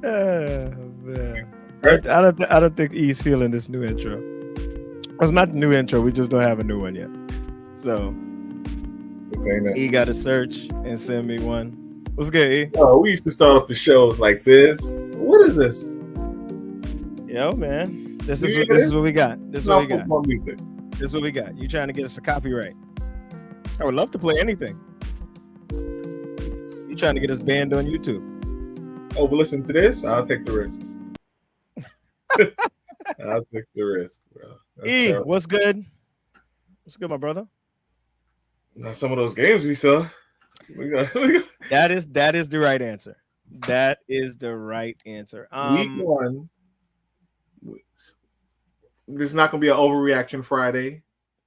Man. Right? I don't think E's feeling this new intro. It's not the new intro. We just don't have a new one yet. So This ain't it. E got to search and send me one. What's good, E? Oh, we used to start off the shows like this. What is this? Yo, man. This You is hear what this? we got. This It's is what not we got. football music. This is what we got. You trying to get us a copyright? I would love to play anything. You trying to get us banned on YouTube? Oh, but listen to this. I'll take the risk. I'll take the risk, bro. That's E, terrible. what's good? What's good, my brother? Not some of those games we saw. We got That is the right answer. That is the right answer. week one. This is not going to be an overreaction Friday,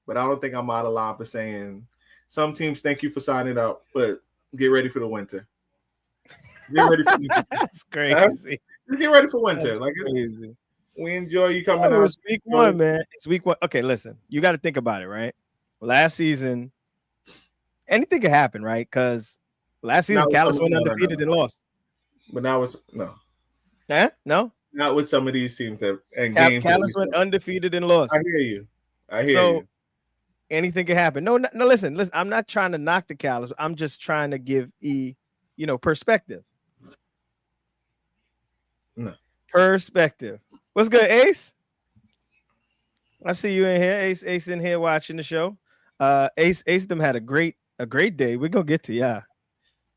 but I don't think I'm out of line for saying some teams thank you for signing up, but get ready for the winter. Get ready for the That's crazy. Get ready for winter. That's Like crazy. we enjoy you coming Oh, out. it's week one, man. It's week one. Okay, listen. You got to think about it, right? Last season, anything could happen, right? Because last season, Callis went undefeated and lost. But now it's no. No? Not with some of these teams that and Callis games. went undefeated and lost. I hear you. I hear So you. anything can happen. No, listen. I'm not trying to knock the Callis. I'm just trying to give E, perspective. No. Perspective. What's good, Ace? I see you in here. Ace in here watching the show. Ace them had a great day. We're gonna get to ya.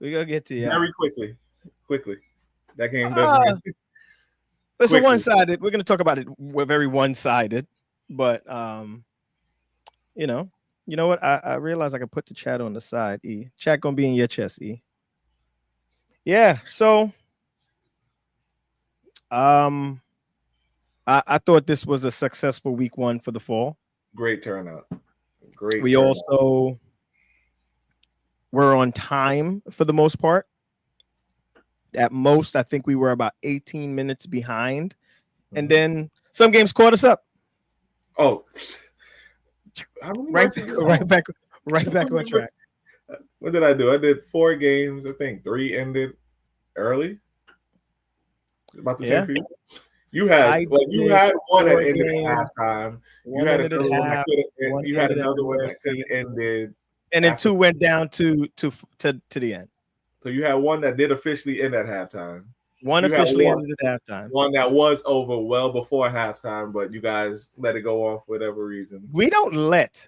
Very quickly. That game doesn't It's a one-sided. We're gonna talk about it. We're very one-sided, but you know what? I realized I could put the chat on the side. E chat gonna be in your chest. E. Yeah. So, I thought this was a successful week one for the fall. great turnout. We also were on time for the most part. At most, I think we were about 18 minutes behind. And then some games caught us up. Oh, right back on track. What did I do? I did 4 games. I think 3 ended early. About the same for you. You had one that ended at halftime. You had another one that could have. You had another one that could have ended, and then 2 went down to the end. So you had one that did officially end at halftime. One officially ended at halftime. One that was over well before halftime, but you guys let it go on for whatever reason. We don't let.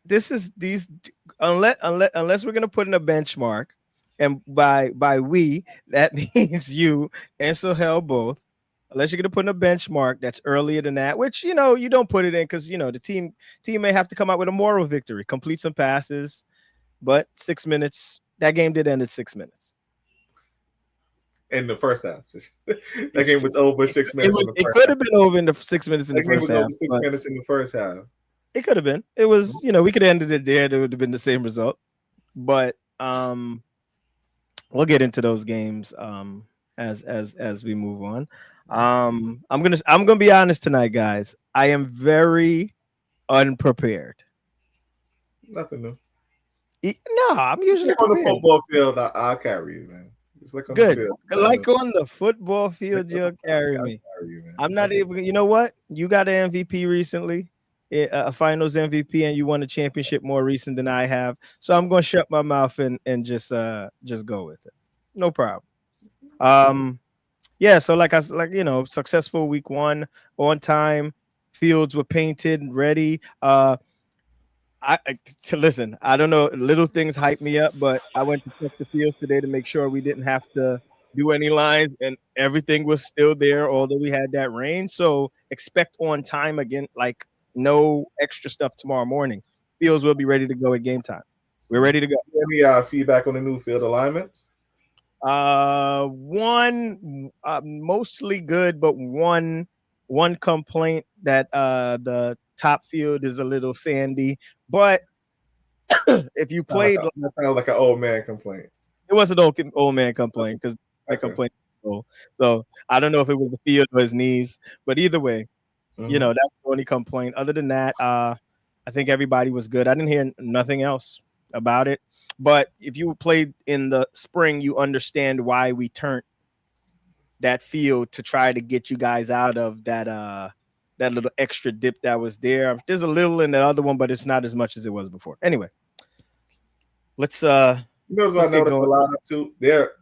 This is these unless we're gonna put in a benchmark, and by we that means you and Sohail both. Unless you're gonna put in a benchmark that's earlier than that, which you don't put it in because the team may have to come out with a moral victory, complete some passes, but 6 minutes. That game did end at 6 minutes. In the first half. That game was over 6 minutes. It could have been over in the 6 minutes in the first half. 6 minutes in the first half. It could have been. It was, we could have ended it there. It would have been the same result. But we'll get into those games as we move on. I'm gonna be honest tonight, guys. I am very unprepared. Nothing new. No, I'm usually on the football field. I'll carry you, man. Just like on good. The field. Like on the football field, you'll carry me. I'm not even. You know what? You got an MVP recently, a Finals MVP, and you won a championship more recent than I have. So I'm gonna shut my mouth and just go with it. No problem. Yeah. So successful week one, on time. Fields were painted, ready. Listen, I don't know. Little things hype me up, but I went to check the fields today to make sure we didn't have to do any lines, and everything was still there, although we had that rain. So expect on time again, like no extra stuff tomorrow morning. Fields will be ready to go at game time. We're ready to go. Any feedback on the new field alignments? One mostly good, but one complaint that the top field is a little sandy. But if you played, that sounds like an old man complaint. It was an old man complaint because I complained. So I don't know if it was the field or his knees, but either way, that's the only complaint. Other than that, I think everybody was good. I didn't hear nothing else about it. But if you played in the spring, you understand why we turned that field to try to get you guys out of that that little extra dip that was there. There's a little in the other one, but it's not as much as it was before. Anyway, let's what I noticed going. A lot of too there,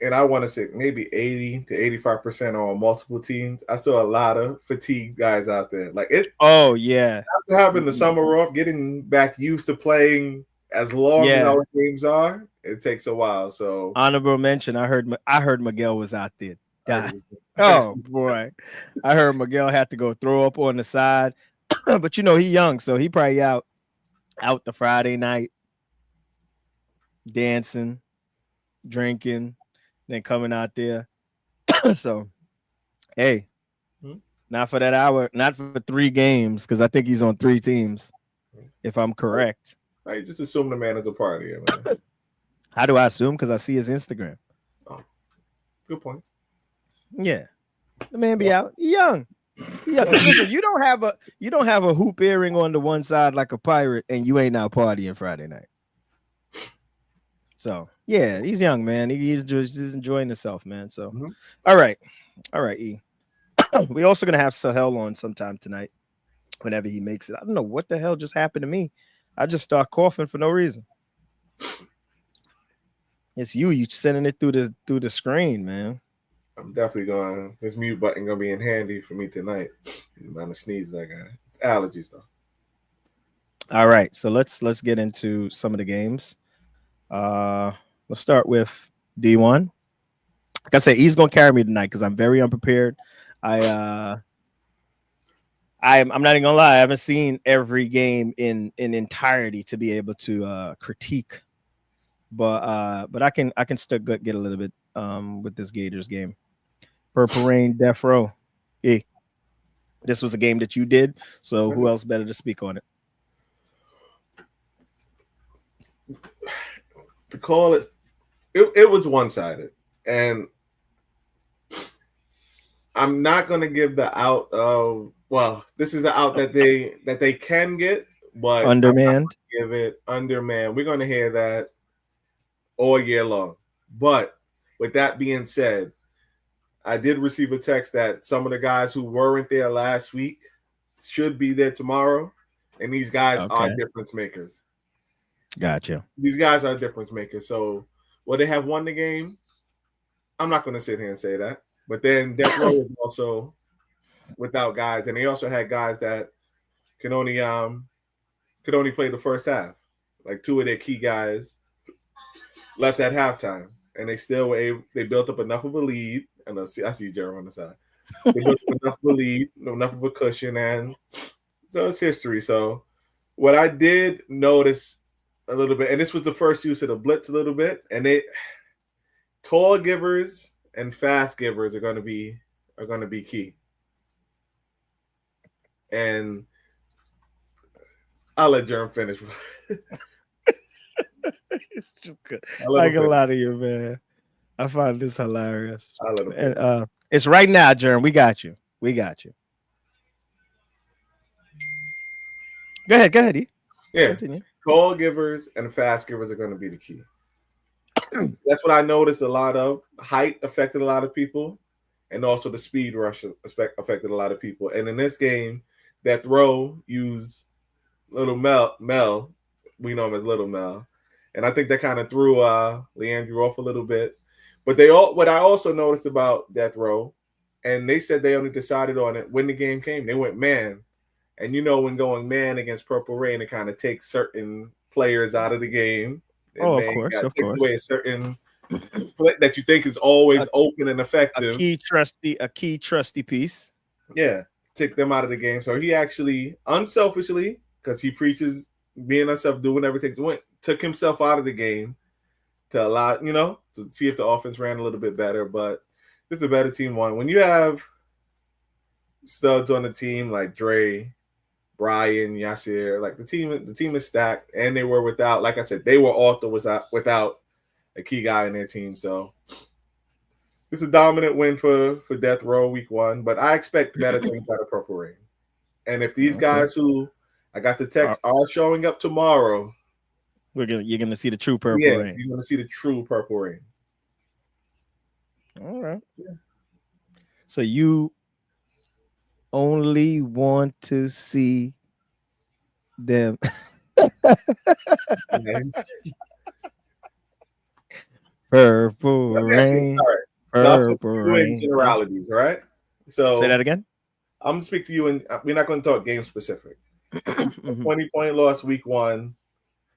and I want to say maybe 80 to 85% on multiple teams. I saw a lot of fatigue guys out there. Like it. Oh yeah, after having the summer off, getting back used to playing as long as our games are, it takes a while. So honorable mention. I heard Miguel was out there. Oh boy, I heard Miguel had to go throw up on the side, but you know he young, so he probably out the Friday night, dancing, drinking, then coming out there. So, hey, not for that hour, not for 3 games, because I think he's on 3 teams, if I'm correct. I just assume the man is a partier, man. How do I assume? Because I see his Instagram. Oh, good point. Yeah, the man be out young. Yeah, listen, you don't have a hoop earring on the one side like a pirate, and you ain't out partying Friday night. So yeah, he's young, man. He's enjoying himself, man. So all right, E. We're also gonna have Sahel on sometime tonight, whenever he makes it. I don't know what the hell just happened to me. I just start coughing for no reason. It's you sending it through the screen, man. I'm definitely going. This mute button gonna be in handy for me tonight. The amount of sneezes I got. It's allergies though. All right, so let's get into some of the games. Let's start with D1. Like I said, he's gonna carry me tonight because I'm very unprepared. I'm not even gonna lie. I haven't seen every game in entirety to be able to critique, but I can still get a little bit with this Gators game. Purple Rain, Death Row. Yeah, this was a game that you did. So who else better to speak on it? To call it was one-sided, and I'm not gonna give the out of this is the out that they can get, but undermanned. Give it undermanned. We're gonna hear that all year long. But with that being said, I did receive a text that some of the guys who weren't there last week should be there tomorrow, and these guys are difference makers. Gotcha. These guys are difference makers. So, will they have won the game? I'm not going to sit here and say that. But then Death Row is also without guys, and they also had guys that could only play the first half. Like 2 of their key guys left at halftime, and they still were able. They built up enough of a lead. And I see Jeremy on the side. They built up enough of a lead, enough of a cushion, and so it's history. So, what I did notice a little bit, and this was the first use of the blitz a little bit, and tall givers and fast givers are going to be key. And I'll let Jerm finish. It's just good. Like a lot of you, man. I find this hilarious. And it's right now, Jerm. We got you. Go ahead, E. Yeah. Continue. Tall givers and fast givers are going to be the key. That's what I noticed a lot of. Height affected a lot of people, and also the speed rush affected a lot of people. And in this game, Death Row used Little Mel. We know him as Little Mel. And I think that kind of threw Leandrew off a little bit. But what I also noticed about Death Row, and they said they only decided on it when the game came. They went man. And you know when going man against Purple Rain, it kind of takes certain players out of the game. Of course. Takes away a certain play that you think is always open and effective. A key trusty piece. Yeah, take them out of the game. So he actually, unselfishly, because he preaches being unselfish, do whatever it takes, took himself out of the game to allow, to see if the offense ran a little bit better. But it's a better team won. When you have studs on the team like Dre, Brian, Yasir, like the team is stacked, and they were without, like I said, they were also without a key guy in their team. So it's a dominant win for Death Row week 1, but I expect better things out of Purple Rain. And if these guys who I got the text are showing up tomorrow, you're gonna see the true Purple Rain. You're gonna see the true Purple Rain. All right. Yeah. So you only want to see them. Nice. Purple Let me ask you. rain. All right. So I'll just Purple do in rain. generalities, right? Say So that again. I'm gonna speak to you, and we're not going to talk game specific. Mm-hmm. 20-point loss week 1.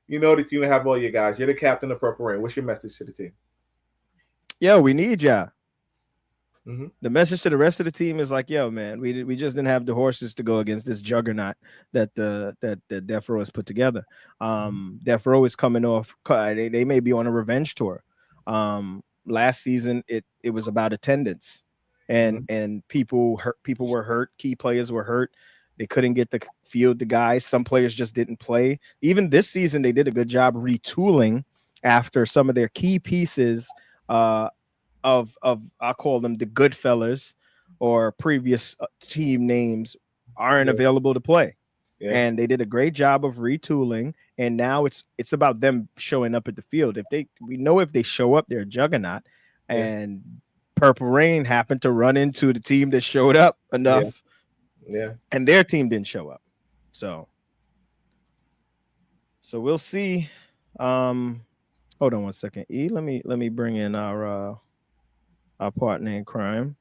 You know that you have all your guys. You're the captain of Purple Rain. What's your message to the team? Yo, we need ya. Mm-hmm. The message to the rest of the team is like, yo, man, we just didn't have the horses to go against this juggernaut that Death Row has put together. Death Row is coming off. They may be on a revenge tour. Last season it was about attendance, and people were hurt. Key players were hurt. They couldn't get the field the guys. Some players just didn't play. Even this season, they did a good job retooling after some of their key pieces. Of I call them the good fellas or previous team names aren't available to play. Yeah. And they did a great job of retooling, and now it's about them showing up at the field. If they show up, they're a juggernaut. And Purple Rain happened to run into the team that showed up enough. Yeah. And their team didn't show up. So we'll see. Hold on one second. E, let me bring in our partner in crime.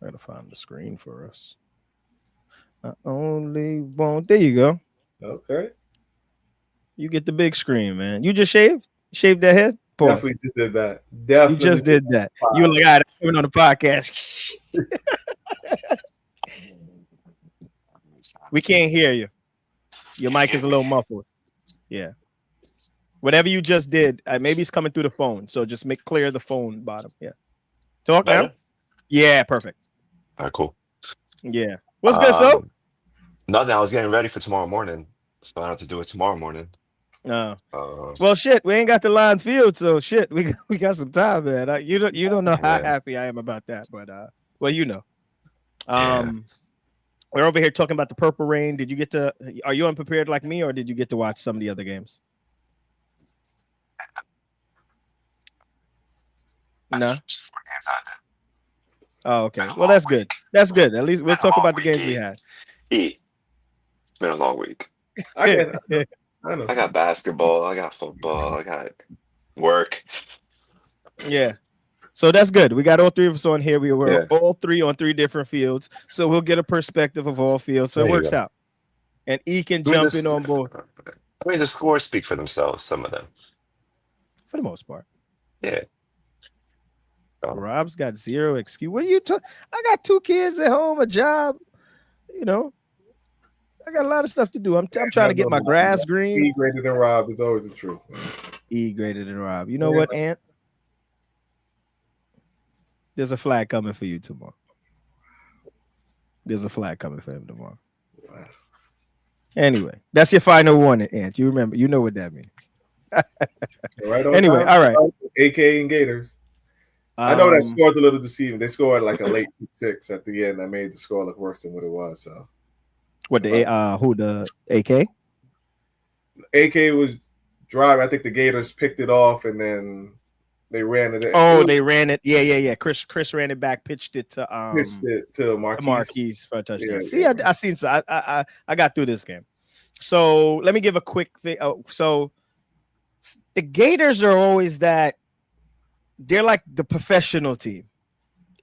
I gotta find the screen for us. I only want. There you go. Okay. You get the big screen, man. You just shaved that head. Pause. Definitely just did that. Definitely you just did that. You were like, all right, I'm coming on the podcast. We can't hear you. Your mic is a little muffled. Yeah. Whatever you just did, maybe it's coming through the phone. So just clear the phone bottom. Yeah. Talk now. Yeah, perfect. All right, cool. Yeah. What's good, so? Nothing. I was getting ready for tomorrow morning. So I have to do it tomorrow morning. Well, shit, we ain't got the line field, so shit, we got some time, man. You don't know how happy I am about that, but well, you know. We're over here talking about the Purple Rain. Are you unprepared like me, or did you get to watch some of the other games? No. 4 games I did. Oh, okay. Well, that's good. That's good. At least we'll talk about the games we had. It's been a long week. I got basketball. I got football. I got work. Yeah. So that's good. We got all three of us on here. We were all three on 3 different fields. So we'll get a perspective of all fields. So it works out. And E can jump in on board. I mean, the scores speak for themselves, some of them. For the most part. Yeah. Rob's got 0 excuse. What are you talking? I got 2 kids at home, a job. You know, I got a lot of stuff to do. I'm trying to get my grass green. E greater than Rob is always the truth. Man. E greater than Rob. You know what, Ant? There's a flag coming for you tomorrow. There's a flag coming for him tomorrow. Wow. Anyway, that's your final warning, Ant. You remember? You know what that means. Anyway, all right. AK and Gators. I know that score's a little deceiving. They scored like a late 6 at the end. That made the score look worse than what it was. So, what the AK? AK was driving. I think the Gators picked it off, and then they ran it. Oh, they ran it. Yeah. Chris ran it back, pitched it to Marquise for a touchdown. Yeah, see, I seen. So I got through this game. So let me give a quick thing. So the Gators are always that. They're like the professional team,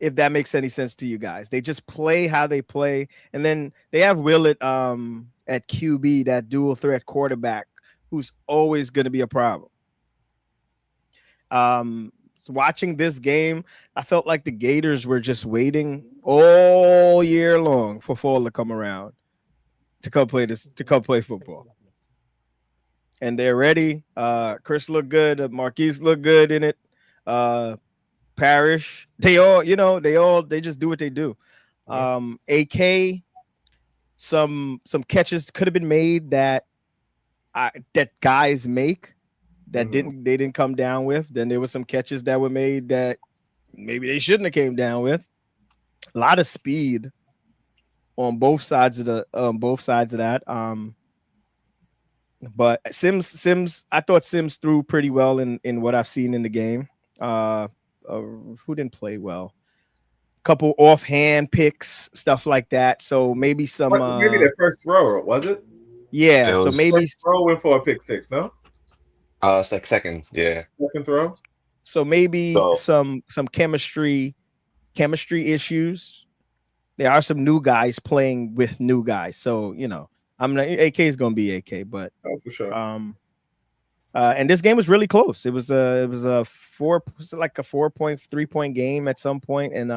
if that makes any sense to you guys. They just play how they play. And then they have Willett at QB, that dual threat quarterback, who's always going to be a problem. So watching this game, I felt like the Gators were just waiting all year long for fall to come around to come play football. And they're ready. Chris looked good. Marquise looked good in it. Parrish, they just do what they do. AK, some catches could have been made that guys make that they didn't come down with. Then there were some catches that were made that maybe they shouldn't have came down with. A lot of speed on both sides of that. But Sims, I thought Sims threw pretty well in what I've seen in the game. Who didn't play well? Couple offhand picks, stuff like that. So maybe some. Maybe their first throw, was it? Yeah. It So was maybe first throw went for a pick six. No, it's like second, yeah. Second throw. So maybe So- some chemistry issues. There are some new guys playing with new guys. So, you know, I'm not AK is gonna be AK, but Oh, for sure. and this game was really close. It was a 4.3 point game at some point, and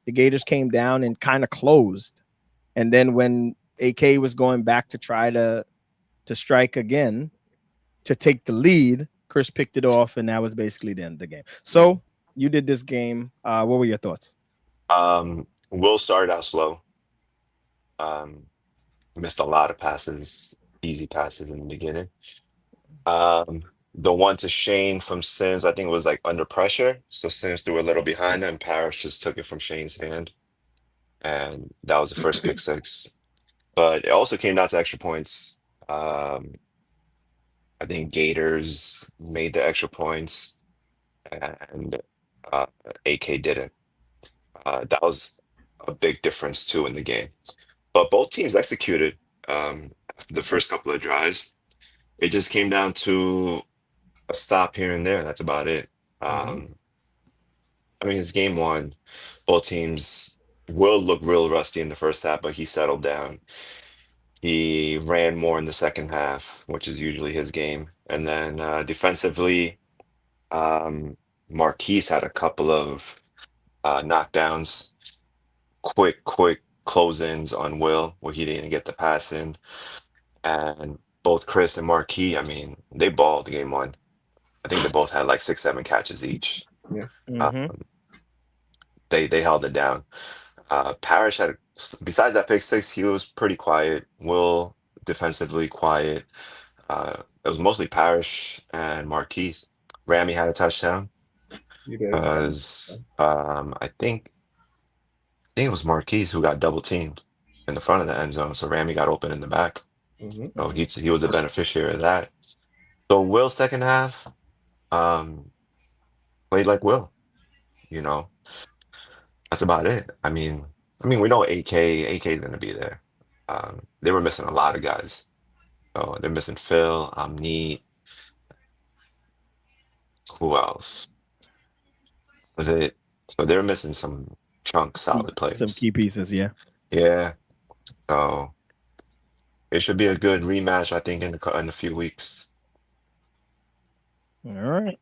the Gators came down and kind of closed. And then when AK was going back to try to strike again to take the lead, Chris picked it off, and that was basically the end of the game. So you did this game. What were your thoughts? Will started out slow. Missed a lot of passes, easy passes in the beginning. The one to Shane from Sims, I think it was like under pressure. So Sims threw a little behind and Parrish just took it from Shane's hand. And that was the first pick six. But it also came down to extra points. I think Gators made the extra points and AK didn't. That was a big difference too in the game. But both teams executed after the first couple of drives. It just came down to a stop here and there. That's about it. I mean, it's game one. Both teams will look real rusty in the first half, but he settled down. He ran more in the second half, which is usually his game. And then defensively, Marquise had a couple of knockdowns, quick close-ins on Will where he didn't get the pass in. And both Chris and Marquis, I mean, they balled game one. I think they both had like 6-7 catches each. Yeah. They held it down. Parrish had, besides that pick six, he was pretty quiet. Will defensively quiet. It was mostly Parrish and Marquise. Rami had a touchdown. Because I think it was Marquise who got double teamed in the front of the end zone. So Rami got open in the back. So he was a beneficiary of that. So Will second half played like Will. You know, that's about it. I mean, we know AK is gonna be there. They were missing a lot of guys. So they're missing Phil, Neat. Who else? Was it? So they're missing some solid players. Some key pieces, yeah. Yeah. So it should be a good rematch, I think, in a few weeks. All right.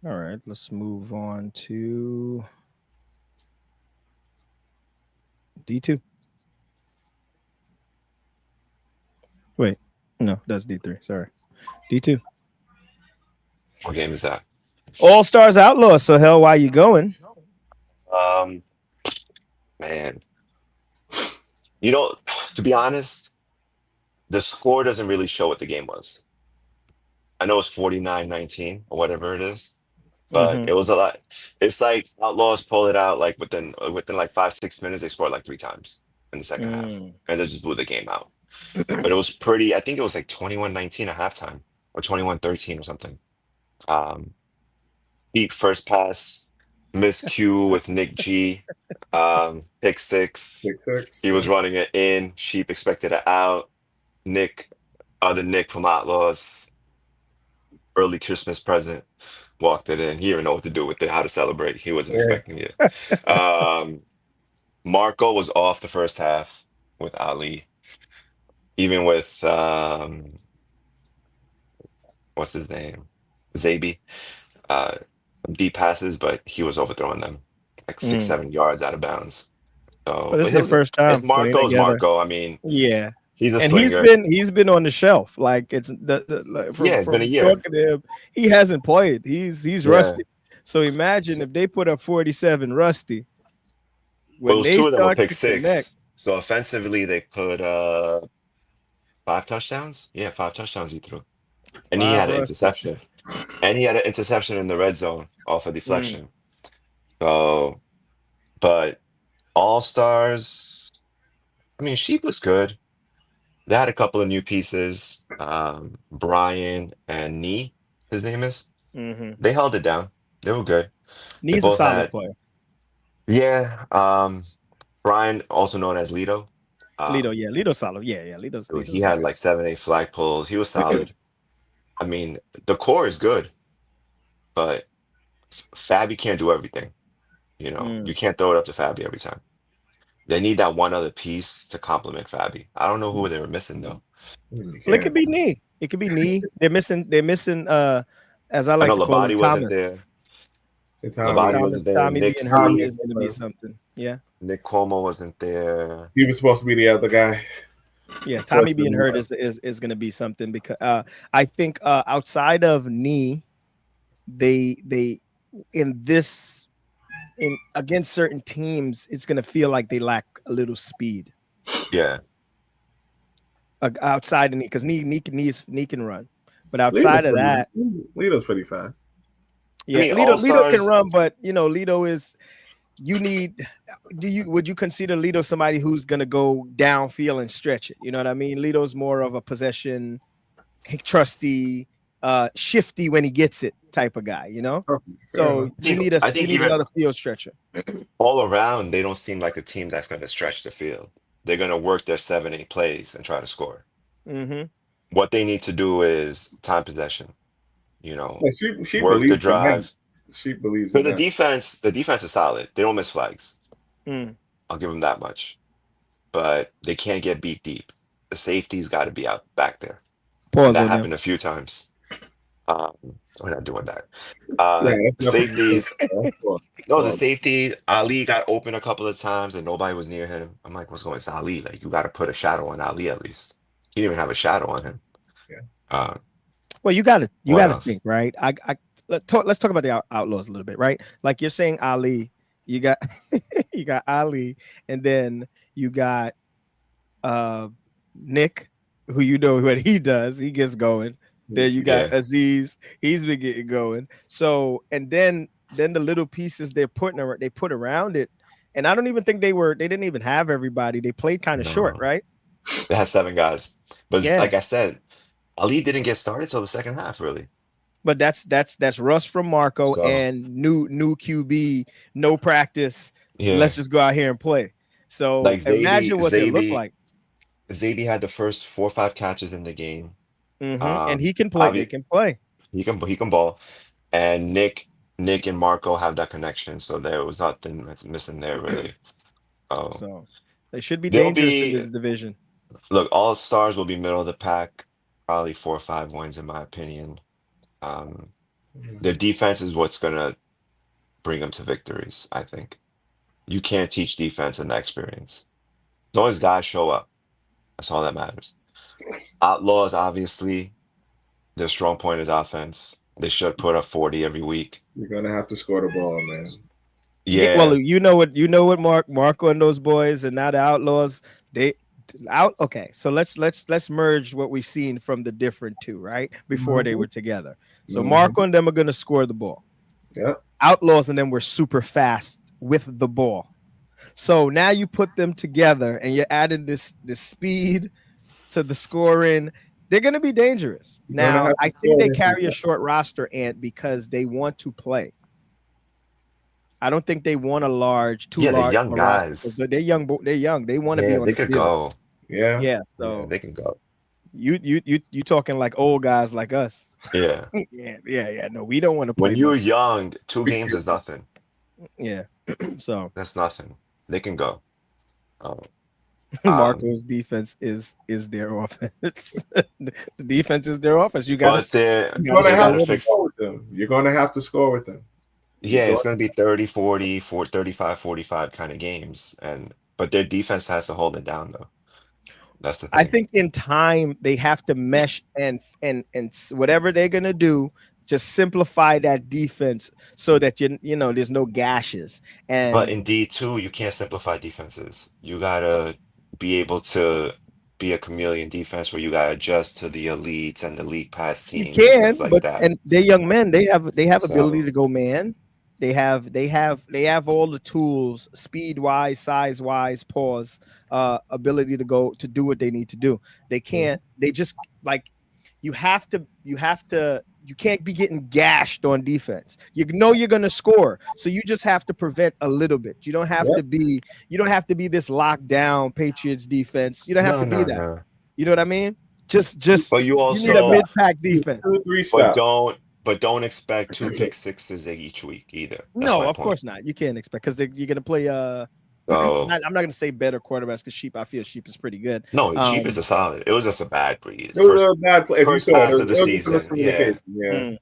Let's move on to D2. Wait, no, that's D3. Sorry, D2. What game is that? All Stars Outlaw. So hell, why you going? Man, you know, to be honest, the score doesn't really show what the game was. I know it's 49-19 or whatever it is, but it was a lot. It's like Outlaws pull it out like within like 5-6 minutes. They scored like 3 times in the second half, and they just blew the game out. But it was pretty. I think it was like 21-19 at halftime or 21-13 or something. Deep first pass, miscue with Nick G. Pick six. He was running it in. Sheep expected it out. Other Nick from Outlaws, early Christmas present, walked it in. He didn't know what to do with it, how to celebrate. He wasn't expecting it. Marco was off the first half with Ali. Even with what's his name? Zabi. Deep passes, but he was overthrowing them like 6-7 yards out of bounds. So but it's their first time. It's Marco. I mean, yeah, he's a and slinger. he's been on the shelf. Like it's it's been a year. Talking to him, he hasn't played. He's rusty. So imagine if they put up 47 rusty. When well, 2 of them were pick 6. So offensively, they put 5 touchdowns. Yeah, 5 touchdowns he threw, and he had an interception. And he had an interception in the red zone off a deflection. So, but All Stars, I mean, Sheep was good. They had a couple of new pieces. Brian and Nee, his name is. Mm-hmm. They held it down. They were good. They Nee's a both solid had, player. yeah. Brian, also known as Lido. Lido, Um, yeah, Lido's solid. Yeah, yeah, he Lido's all had right. like 7, 8 flag pulls. He was solid. I mean, the core is good, but Fabi can't do everything. You Mm. can't throw it up to Fabi every time. They need that one other piece to complement Fabi. I don't know who they were missing though. You Well, it could can't. be knee. It could be knee. They're missing as I I like know to call him, Labadi wasn't Thomas. there. Hey, Labadi Tommy. wasn't Thomas, there. Tommy Nick being hurt Tommy. C. is going to be something. Yeah. Nick Como wasn't there. He was supposed to be the other guy. Yeah, Tommy being Unfortunately, hurt is going to be something because I think outside of knee, they in this in against certain teams, it's going to feel like they lack a little speed Yeah. outside of knee because knee can run, but Lito's outside of that, Lito's pretty fast. I yeah, mean, All Lido can Stars. run, but Lido is you need. Would you consider Lido somebody who's going to go downfield and stretch it? You know what I mean? Lido's more of a possession trusty, shifty when he gets it type of guy, Fair So enough. I you think need even another field stretcher. all around, they don't seem like a team that's going to stretch the field. They're going to work their 7, 8 plays and try to score. Mm-hmm. What they need to do is time possession. Yeah, she Work the believes in that. drive. She believes For in that. the defense is solid. They don't miss flags. Mm. I'll give them that much. But they can't get beat deep. The safety's got to be out back there. And Pause that on them. happened a few times. We're not doing that. Yeah, that's nothing to Safeties. say. No, the safety, Ali got open a couple of times and nobody was near him. I'm like, what's going on? It's Ali. Like, you got to put a shadow on Ali at least. He didn't even have a shadow on him. Yeah. Well, you got What to else? think, right? Let's talk about the Outlaws a little bit, right? Like you're saying, Ali, you got you got Ali, and then you got Nick, who what he does, he gets going. Then you got Yeah. Aziz, he's been getting going. So and then the little pieces they put around it, and I don't even think they didn't even have everybody. They played kind of short, No. right? They had 7 guys. But Yeah. like I said, Ali didn't get started till the second half, really. But that's Russ from Marco So, and new QB, no practice. yeah. Let's just go out here and play. So Like imagine what they look like. Zabi had the first 4 or 5 catches in the game. And he can play. They can play. He can ball. And Nick and Marco have that connection. So there was nothing that's missing there, really. So they should be They'll dangerous in be this division. Look, All Stars will be middle of the pack, probably 4 or 5 wins in my opinion. Their defense is what's gonna bring them to victories, I think. You can't teach defense and experience. As long as guys show up, that's all that matters. Outlaws, obviously, their strong point is offense. They should put up 40 every week. You're gonna have to score the ball, man. Yeah. Well, Marco and those boys, and now the Outlaws, they out. Okay, so let's merge what we've seen from the different two, right? Before they were together. So Marco and them are gonna score the ball. Yeah. Outlaws and them were super fast with the ball. So now you put them together and you're adding this speed to the scoring. They're going to be dangerous. Now, I think they carry a short roster, Ant, because they want to play. I don't think they want they're young guys. They're young. They're young. They want to be on they the could field. go. Yeah. Yeah. So they can go. You talking like old guys like us. Yeah. Yeah. No, we don't want to play. When you're young, 2 games is nothing. Yeah. So that's nothing. They can go. Marco's defense is their offense. The defense is their offense. You got to fix them. You're going to have to score with them. Yeah, it's going to be 30, 40, 35, 45 kind of games. But their defense has to hold it down, though. That's the thing. I think in time they have to mesh and whatever they're going to do, just simplify that defense so that there's no gashes. But in D2, you can't simplify defenses. You gotta be able to be a chameleon defense where you gotta adjust to the elites and the league pass teams and stuff like that. And they're young men. They have ability to go man. They have all the tools, speed wise, size wise, pause, ability to do what they need to do. They can't. They just like you can't be getting gashed on defense. You know you're gonna score, so you just have to prevent a little bit. You don't have to be this lockdown Patriots defense. You don't have to be that. No. You know what I mean? Just but you need a also mid-pack defense. 2-3 stop. But don't expect 2 pick sixes each week either. That's no, of course not. You can't expect because you're gonna play I'm not gonna say better quarterbacks because I feel Sheep is pretty good. No, Sheep is a solid. It was just a bad read. It was a bad play. First pass of the season. Yeah.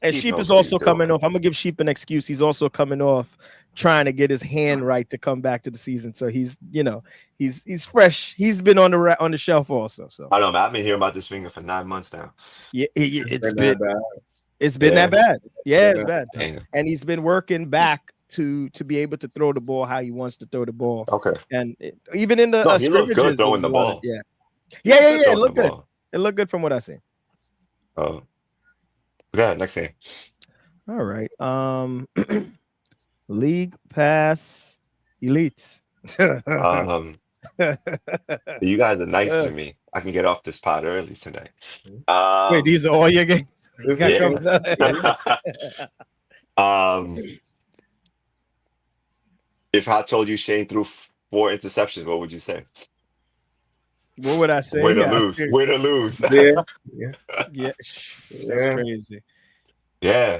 And Sheep is also coming off. I'm gonna give Sheep an excuse. He's also coming off trying to get his hand right to come back to the season. So he's fresh. He's been on the shelf also. So I don't know. I've been hearing about this finger for 9 months now. Yeah, it's been that bad. Yeah, it's bad. Damn. And he's been working back to be able to throw the ball how he wants to throw the ball. Okay. And even in the he looked good throwing the ball. Yeah. It looked good. It looked good from what I seen. Oh. Yeah, next game. All right. League Pass Elites. You guys are nice to me. I can get off this pod early tonight. Wait, these are all your games? If I told you Shane threw 4 interceptions, what would you say? What would I say? Way to lose. Way to lose. Yeah. That's crazy. Yeah.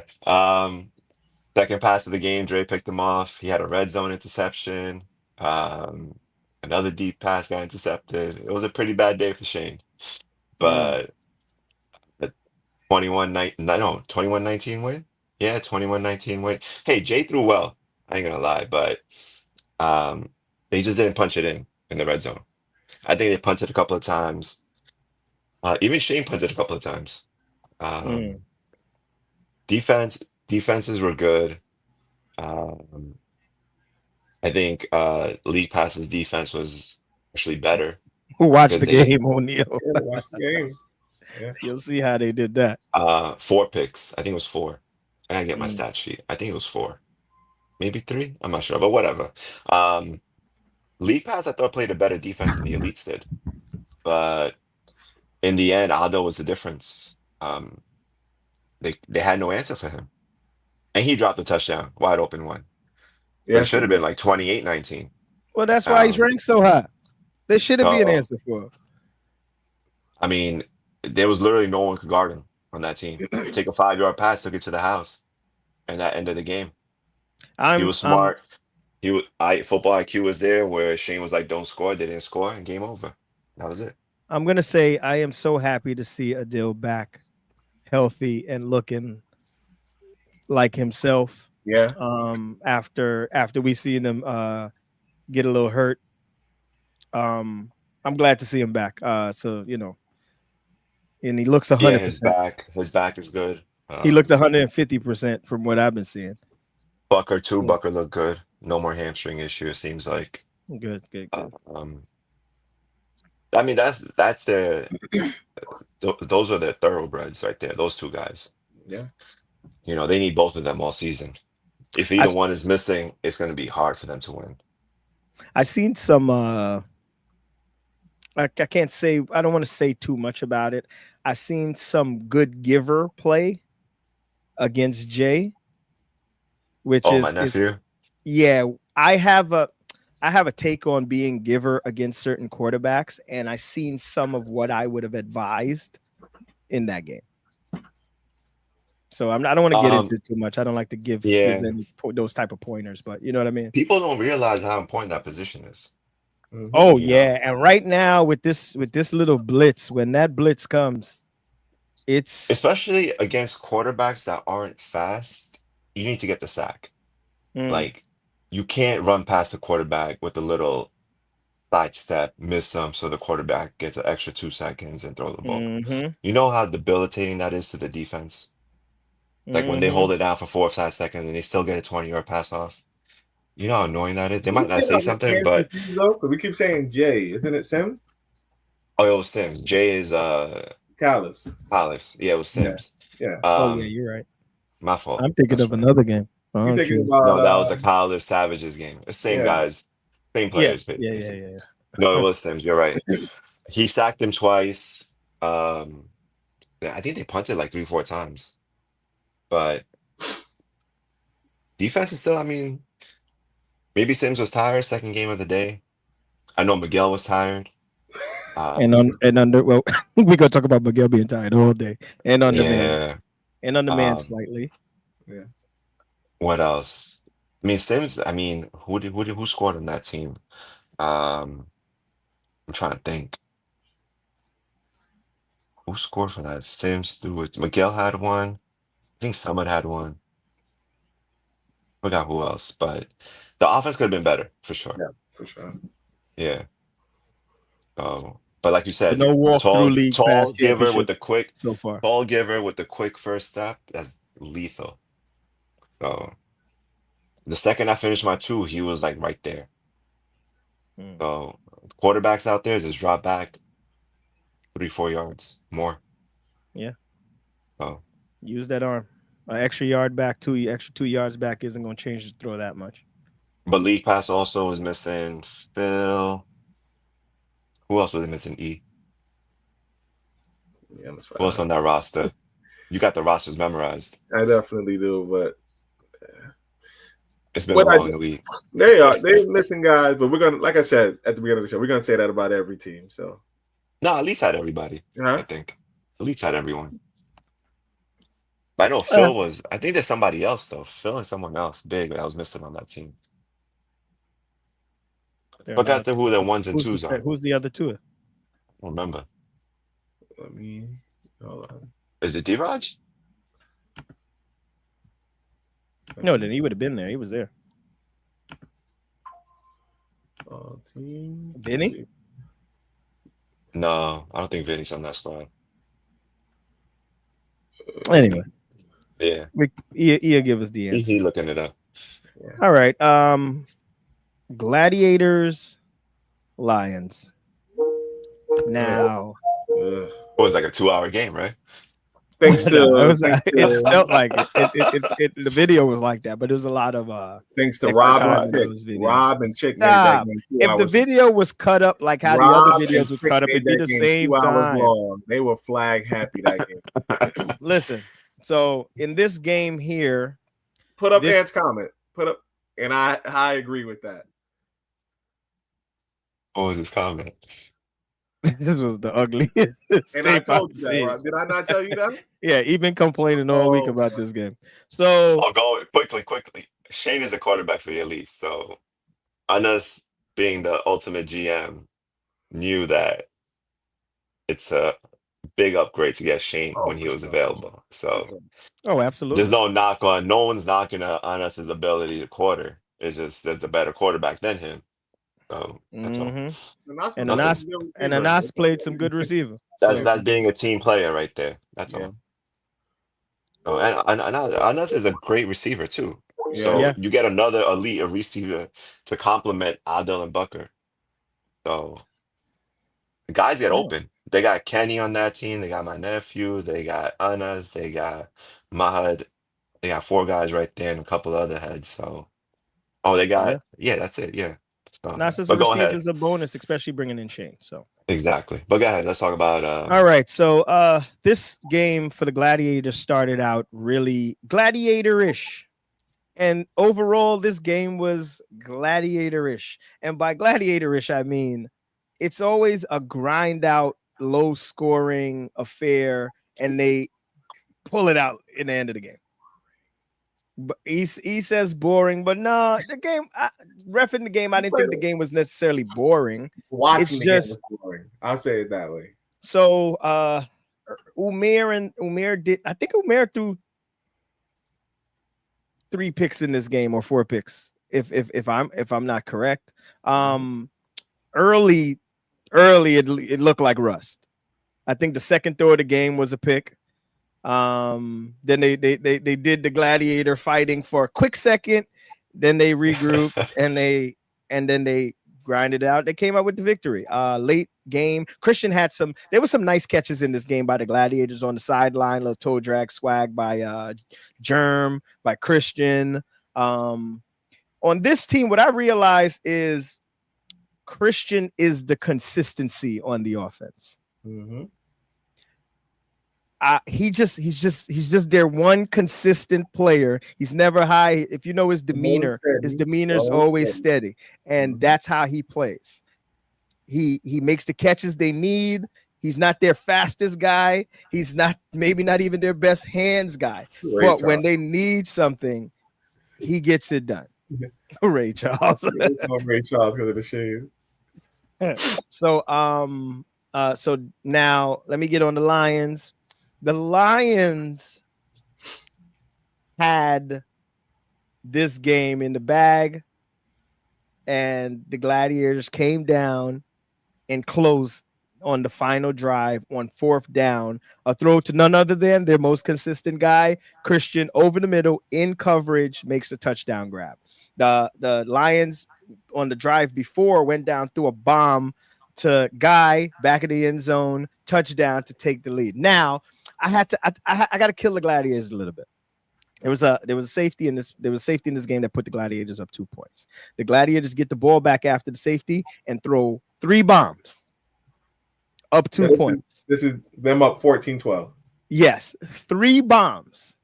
Second pass of the game, Dre picked him off. He had a red zone interception. Another deep pass got intercepted. It was a pretty bad day for Shane. But the 21-19 win? Yeah, 21-19 win. Hey, Jay threw well. I ain't gonna lie, but they just didn't punch it in the red zone. I think they punted a couple of times. Even Shane punted a couple of times. Defenses were good. I think League Pass's defense was actually better. Watch the game, O'Neal. Watch the game. Yeah. You'll see how they did that. 4 picks. I think it was 4. I gotta get my stat sheet. I think it was 4. Maybe 3. I'm not sure, but whatever. League Pass, I thought, played a better defense than the Elites did. But in the end, Aldo was the difference. They had no answer for him. And he dropped the touchdown, wide open one. Yeah, it should have been like 28-19. Well, that's why he's ranked so high. There shouldn't be an answer for him. I mean, there was literally no one could guard him on that team. Take a 5-yard pass, took it to the house, and that ended the game. He was smart. Football IQ was there where Shane was like, don't score. They didn't score, and game over. That was it. I'm going to say I am so happy to see Adil back healthy and looking like himself. Yeah. After we seen him get a little hurt. I'm glad to see him back. So, and he looks 100%. Yeah, his back is good. He looked 150% from what I've been seeing. Bucker too. Bucker looked good. No more hamstring issue, it seems like. Good. I mean, that's their those are their thoroughbreds right there. Those two guys. Yeah. They need both of them all season. If either one is missing, it's going to be hard for them to win. I seen some. I can't say. I don't want to say too much about it. I seen some good giver play against Jay, which is my nephew. Yeah, I have a take on being giver against certain quarterbacks, and I seen some of what I would have advised in that game. So I don't want to get into it too much. I don't like to give those type of pointers, but you know what I mean. People don't realize how important that position is. Oh yeah, and right now with this little blitz, when that blitz comes, it's especially against quarterbacks that aren't fast. You need to get the sack. Like you can't run past the quarterback with a little side step, miss them, so the quarterback gets an extra 2 seconds and throw the ball. You know how debilitating that is to the defense. Like when they hold it down for 4 or 5 seconds and they still get a 20-yard pass off. You know how annoying that is? They might not say something, but we keep saying Jay. Isn't it Sims? Oh, it was Sims. Jay is Caliphs. Yeah, it was Sims. Yeah. Yeah, you're right. My fault. I'm thinking of another game. No, that was the Caliphs Savages game. The same guys, same players. Yeah. No, it was Sims. You're right. He sacked him twice. I think they punted like 3, 4 times. But defense is still, I mean, maybe Sims was tired, second game of the day. I know Miguel was tired. Well, we gonna talk about Miguel being tired all day and undermanned Yeah. and undermanned slightly. Yeah. What else? I mean, Sims. I mean, who scored on that team? I'm trying to think. Who scored for that? Sims, Stewart, Miguel had one. I think Summit had one. Forgot who else, but the offense could have been better for sure. Yeah, for sure. Yeah. But like you But said, no walkthrough league tall past giver with championship the quick, so far. tall giver with the quick first step. That's lethal. So the second I finished my 2, he was like right there. So quarterbacks out there just drop back 3, 4 yards more. Yeah. So Use that arm. An extra yard back, extra 2 yards back isn't going to change the throw that much. but league pass also was missing Phil. Who else was missing? E. Yeah, that's Who else on that roster? You got the rosters memorized. I definitely do, but It's been a long week. They're missing guys, but we're gonna, like I said at the beginning of the show, we're gonna say that about every team. So no, at least had everybody. Uh-huh. I think at least had everyone. But I know Phil was. I think there's somebody else though. Phil and someone else big that was missing on that team. Forgot who the ones and twos are. Who's the other 2? I don't remember. Let me hold on. Is it D-Raj? No, then he would have been there. He was there. Teams. Vinny? No, I don't think Vinny's on that squad. Anyway. Yeah. He'll give us the answer. He looking it up. Yeah. All right. Gladiators, Lions. Now. It was like a 2-hour game, right? It felt like it. The video was like that, but it was a lot of thanks to Rob and Chick. If the video was cut up like how the other videos were cut up, it'd be the same time. Long. They were flag happy that game. Listen, so in this game here, put up Ant's comment. Put up, and I agree with that. What was his comment? This was the ugliest. And I told you that, right? Did I not tell you that? Yeah, he been complaining all week about this game. So I'll go quickly. Shane is a quarterback for the Elite, so Anas, being the ultimate GM, knew that it's a big upgrade to get Shane when he was available. So, absolutely, there's no one's knocking Anas's ability to quarter. It's just there's a better quarterback than him. So that's all. And Anas played some good receivers. That's being a team player right there. That's all. Oh, and Anas is a great receiver too. So you get another elite receiver to complement Adel and Bucker. So the guys get open. They got Kenny on that team. They got my nephew. They got Anas. They got Mahad. They got 4 guys right there and a couple other heads. So, they got that's it. Yeah. So, Nas as a receiver is a bonus, especially bringing in Shane. So exactly. But go ahead. Let's talk about. All right. So this game for the Gladiators started out really gladiator-ish. And overall, this game was gladiator-ish. And by gladiator-ish, I mean it's always a grind out, low scoring affair, and they pull it out in the end of the game. But he says boring, but no, the game, reffing the game, I didn't think the game was necessarily boring. Watching the game was boring. I'll say it that way. So Umair did, I think Umair threw 3 picks in this game or 4 picks, if I'm not correct. Early it looked like rust. I think the second throw of the game was a pick. Then they did the gladiator fighting for a quick second, then they regrouped and then they grinded out. They came out with the victory. Late game, Christian had there were some nice catches in this game by the Gladiators on the sideline, little toe drag swag by Germ, by Christian. On this team, what I realized is Christian is the consistency on the offense. Mm-hmm. He's just their one consistent player. He's never high. If you know his demeanor is always steady, and that's how he plays. He makes the catches they need. He's not their fastest guy. He's maybe not even their best hands guy. But when they need something, he gets it done. Ray Charles. Ray Charles because of the shade. So so now let me get on the Lions. The Lions had this game in the bag, and the Gladiators came down and closed on the final drive on 4th down. A throw to none other than their most consistent guy, Christian, over the middle in coverage, makes a touchdown grab. The Lions on the drive before went down through a bomb to Guy back of the end zone, touchdown to take the lead. Now I got to kill the Gladiators a little bit. There was a safety in this game that put the Gladiators up 2 points. The Gladiators get the ball back after the safety and throw 3 bombs up 2 points. This is them up 14-12. Yes, 3 bombs.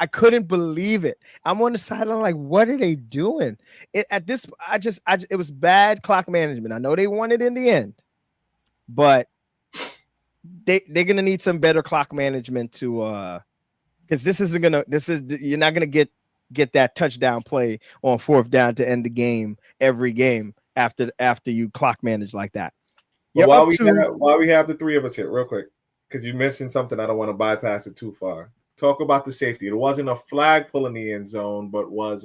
I couldn't believe it. I'm on the sideline like, what are they doing? It was bad clock management. I know they won it in the end, but they're gonna need some better clock management to because you're not gonna get that touchdown play on 4th down to end the game every game after you clock manage like that. While we have the 3 of us here, real quick, because you mentioned something, I don't want to bypass it too far. Talk about the safety. It wasn't a flag pull in the end zone, but was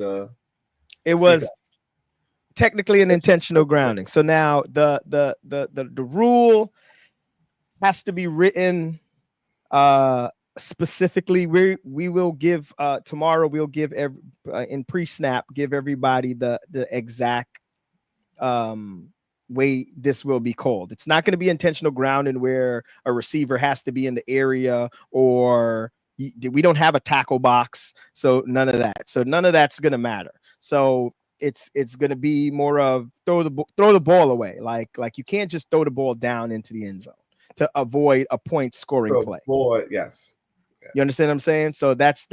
technically an intentional grounding. So now the rule has to be written specifically. We will give tomorrow. We'll give in pre-snap give everybody the exact way this will be called. It's not going to be intentional grounding where a receiver has to be in the area, or we don't have a tackle box, so none of that. So none of that's going to matter. So it's going to be more of throw the ball away. Like you can't just throw the ball down into the end zone to avoid a point scoring play. Yes. You understand what I'm saying? So that's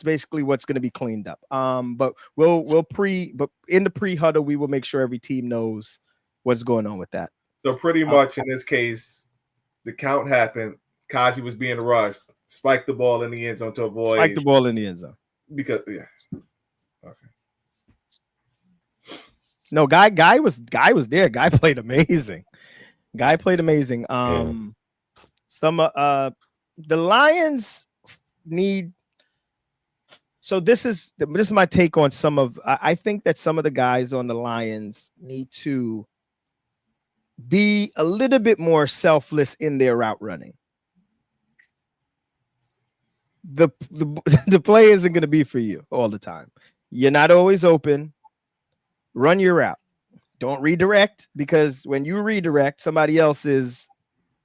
basically what's going to be cleaned up. But but in the pre-huddle, we will make sure every team knows what's going on with that. So pretty much in this case, the count happened. Kaji was being rushed, spiked the ball in the end zone to avoid. Spiked the ball in the end zone. Because okay. No, guy was there. Guy played amazing. Some the Lions need. So this is my take on some of. I think that some of the guys on the Lions need to be a little bit more selfless in their route running. The play isn't going to be for you all the time. You're not always open. Run your route. Don't redirect, because when you redirect, somebody else's,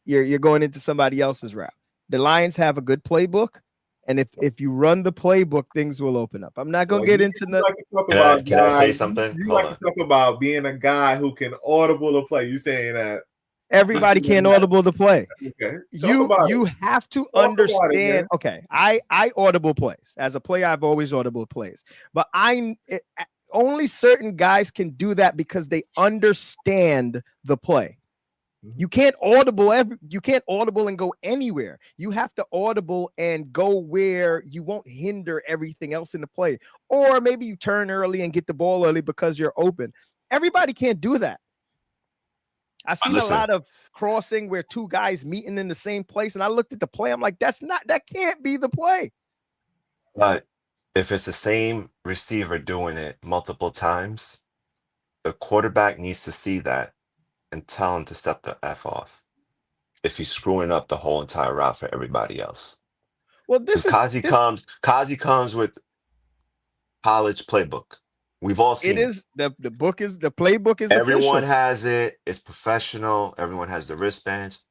you're going into somebody else's route. The Lions have a good playbook, and if you run the playbook, things will open up. I'm not going to get into the. Can I say something? You like to talk about being a guy who can audible a play. You saying that everybody can't audible the play. Okay. You have to understand. Okay, I audible plays. As a player, I've always audible plays, but only certain guys can do that because they understand the play. You can't audible and go anywhere. You have to audible and go where you won't hinder everything else in the play. Or maybe you turn early and get the ball early because you're open. Everybody can't do that. I see a lot of crossing where 2 guys meeting in the same place, and I looked at the play. I'm like, that can't be the play. But if it's the same receiver doing it multiple times, the quarterback needs to see that and tell him to step the F off if he's screwing up the whole entire route for everybody else. Well, Kazi comes with college playbook. We've all seen it. The playbook is everyone official. has it. It's professional. Everyone has the wristbands.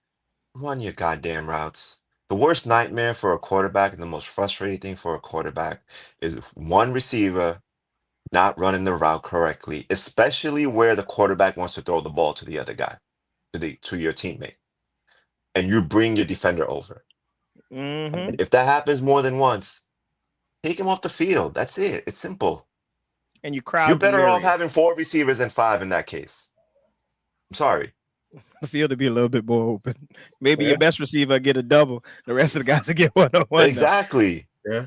Run your goddamn routes. The worst nightmare for a quarterback and the most frustrating thing for a quarterback is one receiver not running the route correctly, especially where the quarterback wants to throw the ball to the other guy, to your teammate, and you bring your defender over. And if that happens more than once, take him off the field. That's it. It's simple. And you crowd. You're better off having 4 receivers than 5 in that case. I'm sorry. The field to be a little bit more open. Maybe your best receiver get a double. The rest of the guys will get 1-on-1. Exactly. Yeah.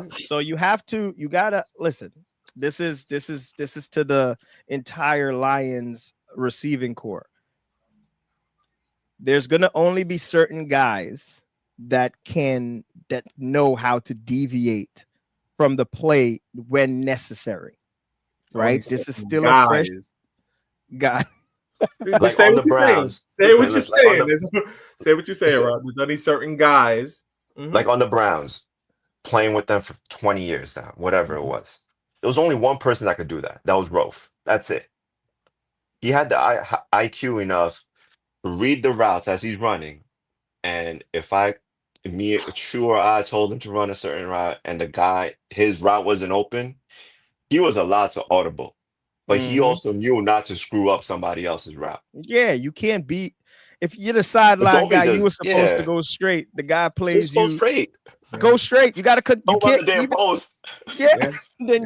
So you gotta listen. This is to the entire Lions receiving core. There's gonna only be certain guys that know how to deviate from the play when necessary. Right? This is still a fresh guy. Like say on the Browns. Say what you're saying. Say what you're saying, Rob. There's only certain guys. Like on the Browns, playing with them for 20 years now, whatever it was. There was only one person that could do that. That was Rofe. That's it. He had the IQ enough to read the routes as he's running. And if True or I told him to run a certain route and his route wasn't open, he was allowed to audible. But he also knew not to screw up somebody else's route. Yeah, you can't beat. If you're the sideline guy, you were supposed to go straight. The guy plays just go straight. Go straight. You got to cut. Don't run the damn post. Yeah. Then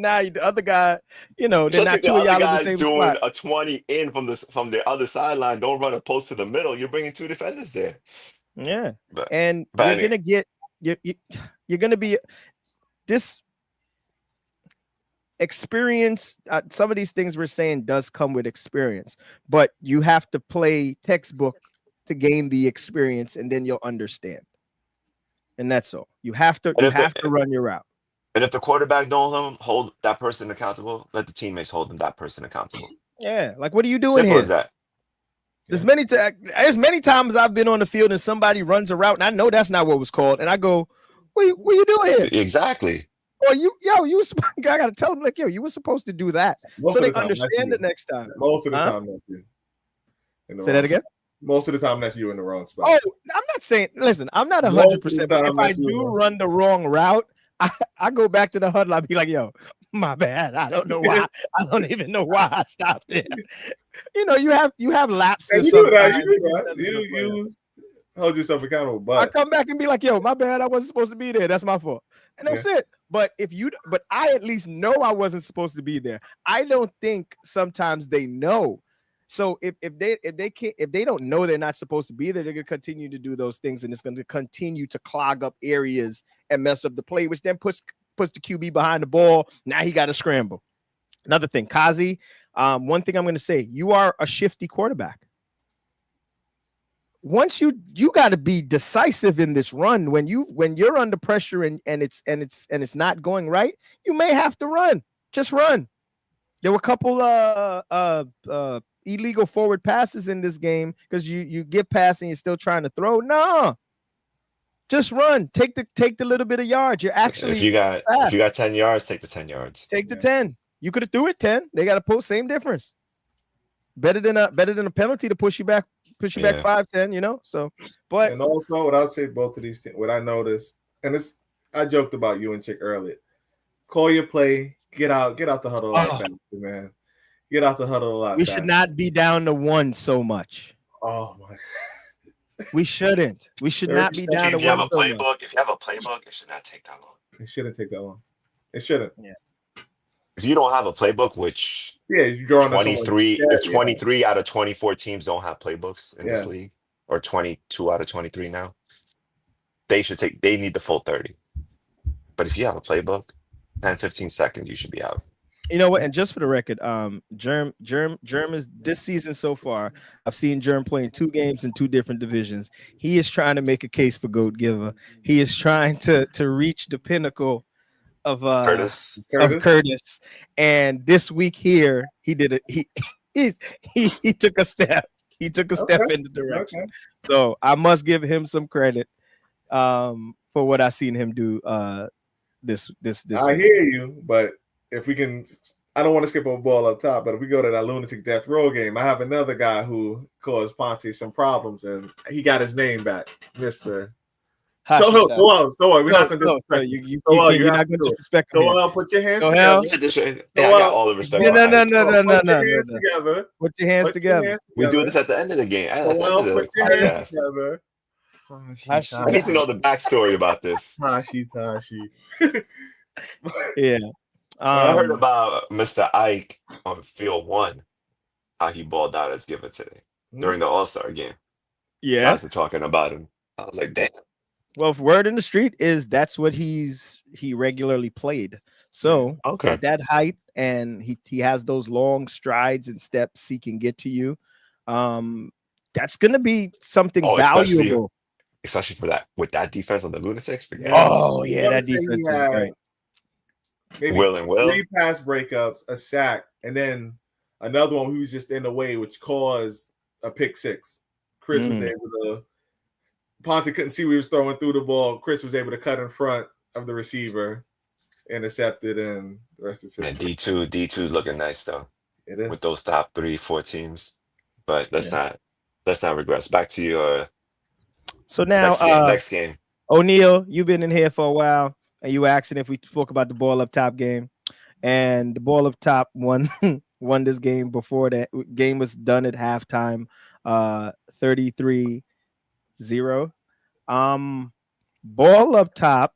now the other guy, they're not two of y'all in the same doing spot. A 20 in from the other sideline. Don't run a post to the middle. You're bringing 2 defenders there. Yeah, and you're gonna get you're gonna be this experience. Some of these things we're saying does come with experience, but you have to play textbook to gain the experience, and then you'll understand. And that's all. You have to run your route. And if the quarterback don't hold that person accountable, let the teammates hold that person accountable. Yeah, like what are you doing Simple here? as that. As many times I've been on the field and somebody runs a route and I know that's not what was called, and I go, "What you doing here?" Exactly. Or I got to tell them like, you were supposed to do that, so they understand the next time. Most of the time, that's you. Say that again. Most of the time, that's you in the wrong spot. Oh, I'm not saying. Listen, I'm not 100%. If I do run the wrong route, I go back to the huddle. I'll be like, "Yo, my bad. I don't know why. I don't even know why I stopped there." You have lapses. You hold yourself accountable. But I come back and be like, "Yo, my bad. I wasn't supposed to be there. That's my fault." And that's it. But but I at least know I wasn't supposed to be there. I don't think sometimes they know. So if they don't know they're not supposed to be there, they're gonna continue to do those things, and it's gonna continue to clog up areas and mess up the play, which then puts the QB behind the ball. Now he got to scramble. Another thing, Kazi. One thing I'm gonna say: you are a shifty quarterback. Once you got to be decisive in this run. When you're under pressure and it's not going right, you may have to run. Just run. There were a couple illegal forward passes in this game because you get past and you're still trying to throw. No, just run. Take the little bit of yards. You're actually if you got 10 yards, take the 10 yards. Take the 10. You could have threw it 10. They got to post same difference. Better than a penalty to push you back 5-10. So, but and also what I'll say both of these things. What I noticed, and I joked about you and Chick earlier. Call your play. Get out the huddle a lot faster, man. Get out the huddle a lot. We should not be down to 1 so much. Oh my! We shouldn't. We should not be down to 1 so much. If you have a playbook, it should not take that long. It shouldn't take that long. It shouldn't. Yeah. If you don't have a playbook, which you draw 23, if 23 out of 24 teams don't have playbooks in this league, or 22 out of 23 now, they need the full 30. But if you have a playbook, 10-15 seconds, you should be out. You know what? And just for the record, Germ is this season so far. I've seen Germ play in 2 games in 2 different divisions. He is trying to make a case for GOAT Giver. He is trying to reach the pinnacle of Curtis. And this week here, he did it. He took a step. He took a step in the direction. Okay. So I must give him some credit for what I've seen him do this I week. Hear you, but if we can, I don't want to skip a ball up top, but if we go to that lunatic death row game, I have another guy who caused Ponte some problems, and he got his name back, Mr. So what? We're not gonna disrespect you. You're not gonna disrespect him. So put your hands together. Yeah, I got all the respect. No. Put your hands together. Put your hands together. We do this at the end of the game. At the end of the podcast. I need to know the backstory about this. Tashi. Yeah. I heard about Mr. Ike on field 1, how he balled out as given today during the All-Star game. Yeah. Guys were talking about him. I was like, damn. Well, word in the street is that's what he regularly played. So at that height, and he has those long strides and steps he can get to you. That's gonna be something valuable. Especially for that with that defense on the Lunatics. That defense is great. Maybe Will 3 pass breakups, a sack, and then another one who was just in the way, which caused a pick 6. Chris was able to. Ponte couldn't see he was throwing through the ball. Chris was able to cut in front of the receiver, intercepted, and the rest is history. And D2's looking nice though. It is with those top 3-4 teams, but let's not regress. Back to you. So now, next game. O'Neal, you've been in here for a while, and you asking if we spoke about the ball up top game, and the ball up top won this game before that game was done at halftime, 33-0. Ball up top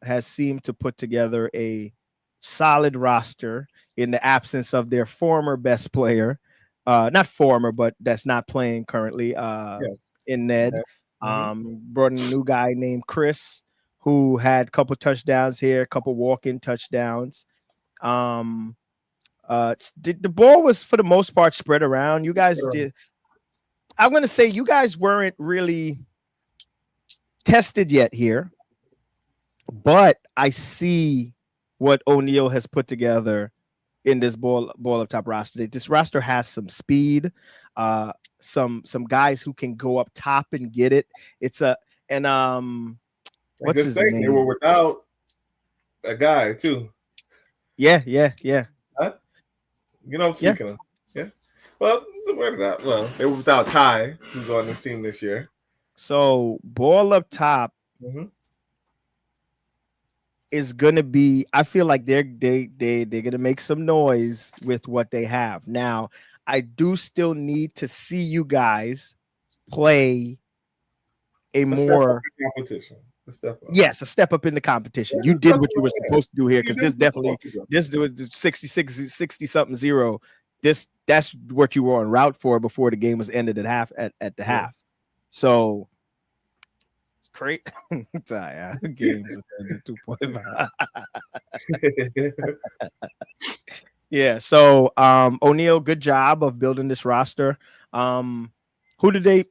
has seemed to put together a solid roster in the absence of their former best player, not former, but that's not playing currently. In Ned, brought in a new guy named Chris, who had a couple touchdowns here, a couple walk-in touchdowns. The ball was for the most part spread around. You guys did. I'm going to say you guys weren't really tested yet here, but I see what O'Neal has put together in this ball up top roster. This roster has some speed, some guys who can go up top and get it. What's his name? They were without a guy too. Yeah. Huh? You know what I'm speaking of. Yeah. Well, where is that? Well, they were without Ty, who's on this team this year. So ball up top is gonna be. I feel like they're gonna make some noise with what they have. Now, I do still need to see you guys play a more competition. A step up. Yes, a step up in the competition. You did what you were supposed to do here, because this was 60 something 0. That's what you were en route for before the game was ended at the half. So it's great. Games 2.5. Yeah. So O'Neal, good job of building this roster. Who did they?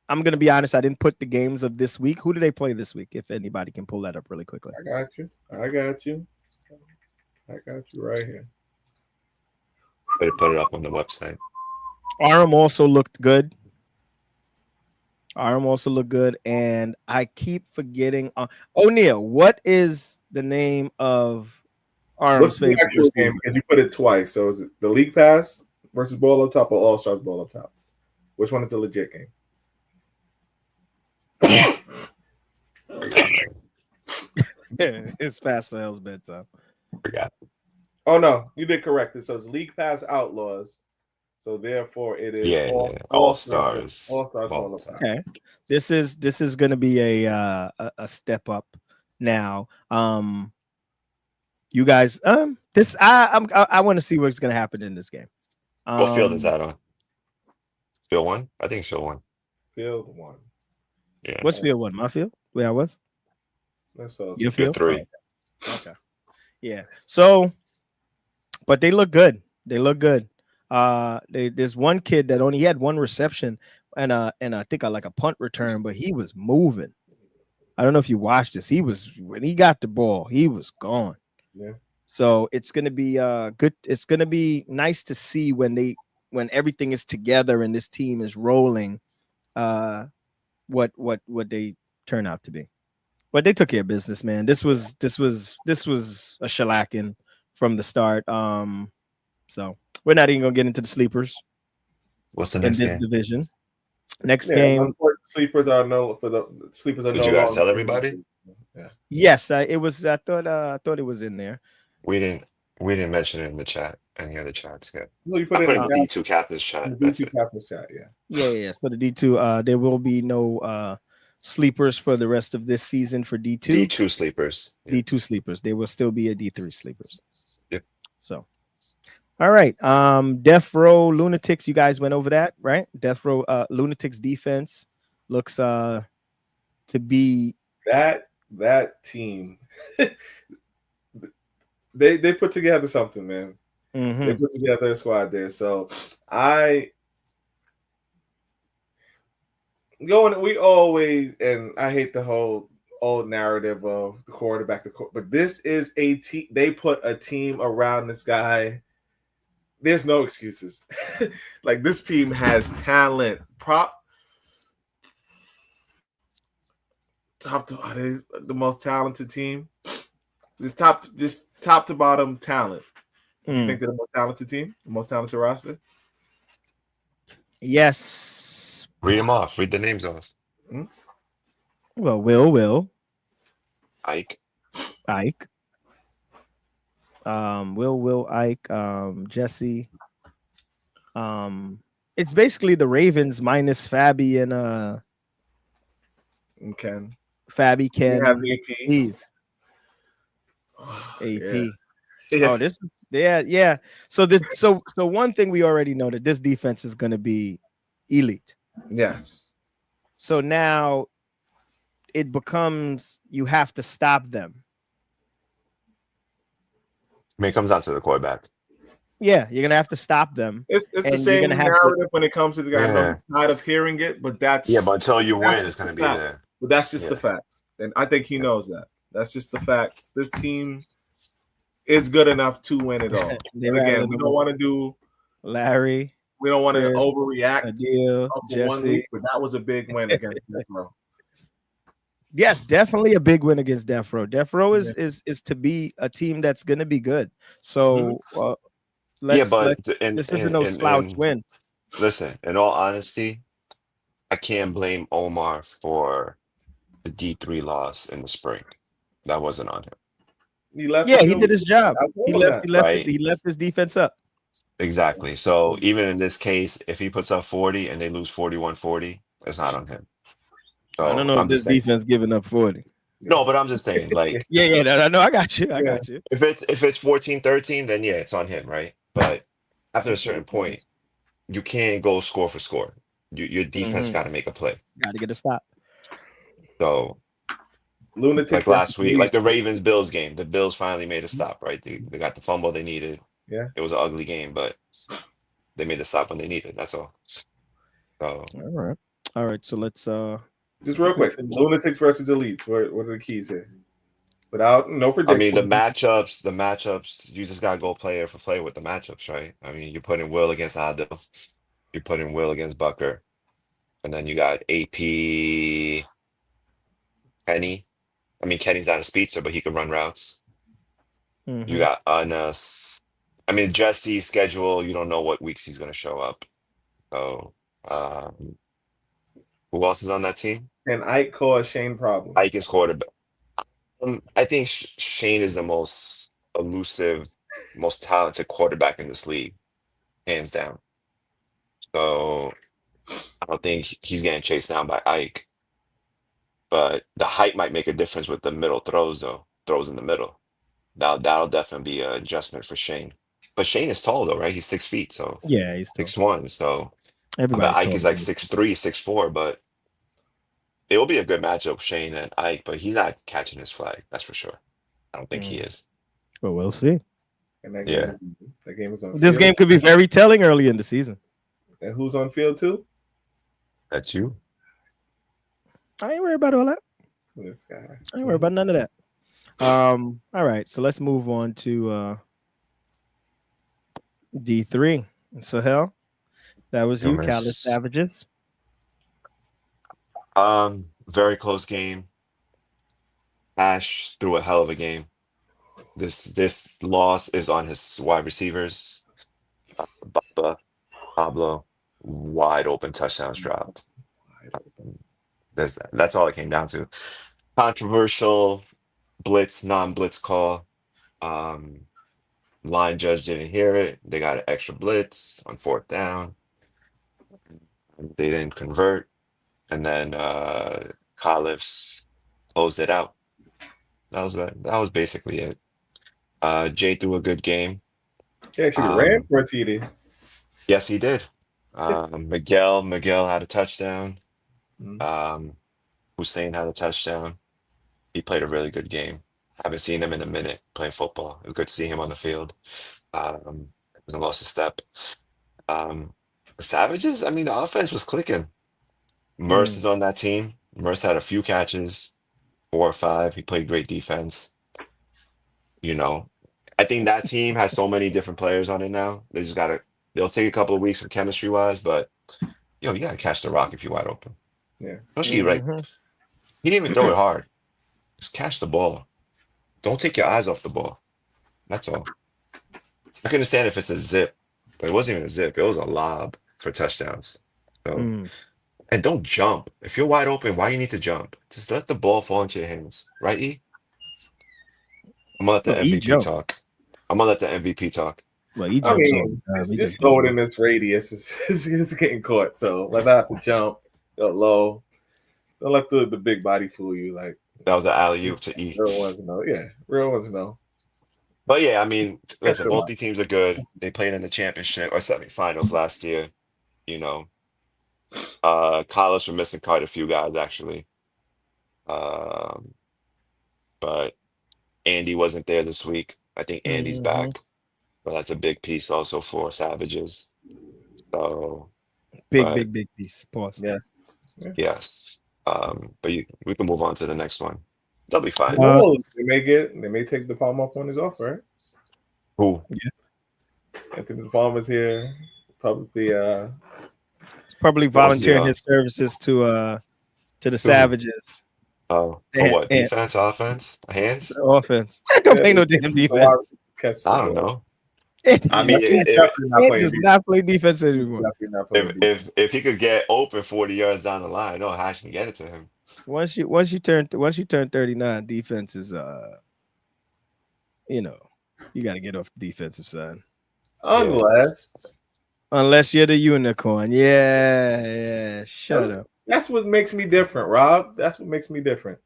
I'm gonna be honest, I didn't put the games of this week. Who do they play this week? If anybody can pull that up really quickly. I got you right here. Better put it up on the website. Aram also looked good. And I keep forgetting. O'Neal, what is the name of Aram's favorite actual game? Because you put it twice. So is it the League Pass versus Ball Up Top or All Stars Ball Up Top? Which one is the legit game? It's past the hell's bedtime. Forgot. Oh no, you did correct it. So it's League Pass Outlaws. So therefore, it is All Stars. All Stars Ball Up Top. Okay, this is going to be a step up now. You guys, I want to see what's going to happen in this game. What field is that on? Field 1? I think it's field 1. Field 1. Yeah. What's field 1? My field? Where I was? That's your field 3. Okay. Yeah. So, but they look good. There's one kid that only had one reception and I think like a punt return, but he was moving. I don't know if you watched this. When he got the ball, he was gone. Yeah. So it's gonna be good. It's gonna be nice to see when everything is together and this team is rolling, what they turn out to be. But they took care of business, man. This was a shellacking from the start. So we're not even gonna get into the sleepers. What's the next in this game? division? Next game, Sleepers are no Did you guys tell everybody? Yeah. Yes, it was. I thought it was in there. We didn't mention it in the chat. Any other chats? Yeah. No, you put I it put in in the D2 Captain's chat. That's it. Captain's chat. Yeah. Yeah. So the D2, there will be no sleepers for the rest of this season for D2. D2 sleepers. Yeah. D2 sleepers. There will still be a D3 sleepers. Yep. So, all right. Death Row Lunatics. You guys went over that, right? Death Row Lunatics defense looks to be that team. they put together something, man. Mm-hmm. They put together a squad there. So we always, and I hate the whole old narrative of the quarterback, but this is a team. They put a team around this guy. There's no excuses. Like, this team has talent. Are they the most talented team? Just top to bottom talent. Do you think they're the most talented team? The most talented roster? Yes. Read them off. Read the names off. Well, Will. Ike. Will, Ike, Jesse. It's basically the Ravens minus Fabi and Ken. Fabi, Ken, have AP. Steve. AP. Yeah. Oh, this is yeah. So one thing we already know, that this defense is going to be elite. Yes. So now it becomes, you have to stop them. I mean, it comes down to the quarterback. Yeah, you're gonna have to stop them. It's the same narrative when it comes to the guy. I'm tired of hearing it, but that's but until you win, it's gonna be there. But that's just the facts, and I think he knows that. That's just the facts. This team is good enough to win it all. Again, we don't want to do Larry. We don't want to overreact. Adil, Jesse. 1 week, but that was a big win against Death Row. Yes, definitely a big win against Death Row. Death Row is to be a team that's going to be good. So this isn't no slouch win. Listen, in all honesty, I can't blame Omar for the D3 loss in the spring. That wasn't on him. He left. Yeah, he did his job. He left his defense up. Exactly. So even in this case, if he puts up 40 and they lose 41-40, it's not on him. So I don't know if this defense giving up 40. No, but I'm just saying, like, no, I got you. I got you. If it's 14-13, then yeah, it's on him, right? But after a certain point, you can't go score for score. Your defense got to make a play. Got to get a stop. So, Lunatic, like last week, like the Ravens-Bills game, the Bills finally made a stop, right? They got the fumble they needed. Yeah, it was an ugly game, but they made the stop when they needed. That's all. So, all right. So let's just real quick, Lunatics versus Elites. What are the keys here? Without no prediction. I mean, the matchups. You just gotta go player for player with the matchups, right? I mean, you're putting Will against Adil, you're putting Will against Bucker, and then you got AP, Kenny. I mean, Kenny's not a speedster, but he can run routes. You got Anas. I mean, Jesse's schedule, you don't know what weeks he's going to show up. So, who else is on that team? And Ike caused Shane problems. Ike is quarterback. I think Shane is the most elusive, most talented quarterback in this league, hands down. So, I don't think he's getting chased down by Ike. But the height might make a difference with the middle throws, though. Throws in the middle. That'll definitely be an adjustment for Shane. But Shane is tall though, right? He's 6 feet, so yeah, he's 6'1". So Ike is like 6'3", 6'4", but it will be a good matchup, Shane and Ike. But he's not catching his flag, that's for sure. I don't think he is. Well, we'll see. And that game is on. This game could be very telling early in the season. And who's on field too? That's you. I ain't worried about all that. This guy. I ain't worried about none of that. All right, so let's move on to D3. So hell, that was you, Callous Savages. Very close game. Ash threw a hell of a game. This loss is on his wide receivers. Pablo, wide open touchdowns dropped. That's all it came down to. Controversial blitz, non-blitz call. Line judge didn't hear it. They got an extra blitz on 4th down. They didn't convert. And then Caliphs closed it out. That was basically it. Jay threw a good game. He actually ran for a TD. Yes, he did. Miguel had a touchdown. Hussein had a touchdown. He played a really good game. I haven't seen him in a minute playing football. It was good to see him on the field. Hasn't lost a step. Savages, I mean, the offense was clicking. Merce is on that team. Merce had a few catches, 4 or 5. He played great defense. I think that team has so many different players on it now. They'll take a couple of weeks for chemistry wise, but you gotta catch the rock if you're wide open. Yeah. Especially he didn't even throw it hard. Just catch the ball. Don't take your eyes off the ball. That's all. I can understand if it's a zip, but it wasn't even a zip. It was a lob for touchdowns. So, and don't jump. If you're wide open, why you need to jump? Just let the ball fall into your hands. Right, E? I'm gonna let the MVP talk. Well, he jumps all the time. Just throw it in this radius. It's getting caught. So let that have to jump, go low. Don't let the big body fool you. Like that was an alley-oop to E. Real ones know. Yeah, real ones know. But yeah, I mean, listen, both these teams are good. They played in the championship or semifinals last year. College were missing quite a few guys actually. But Andy wasn't there this week. I think Andy's back. But that's a big piece also for Savages. So big piece. Pause. Yes. Yes. But we can move on to the next one. They'll be fine. They may take the palm off on his offer, right? Who? Yeah. Anthony the Palmer's here. Publicly probably volunteering his services to the Savages. Oh, for what? Defense, offense, hands? Offense. I don't play no damn defense. I don't know. I mean, he does not play defense anymore. If he could get open 40 yards down the line, I know Hash can get it to him. Once you turn 39, defense is you got to get off the defensive side. Unless you're the unicorn. Yeah. Shut up. That's what makes me different, Rob. That's what makes me different.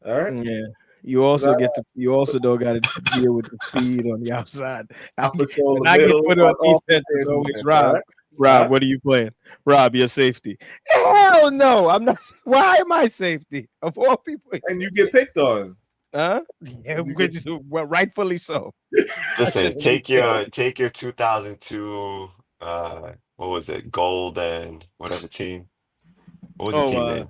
All right. Yeah. You also don't got to deal with the speed on the outside. I get put on defense, it's always Rob. Right? Rob, what are you playing? Rob, you're safety. Hell no, I'm not. Why am I safety of all people? And you get picked on. Huh? Yeah, well, rightfully so. Listen, take your 2002 what was it? Gold and whatever team. What was the team name?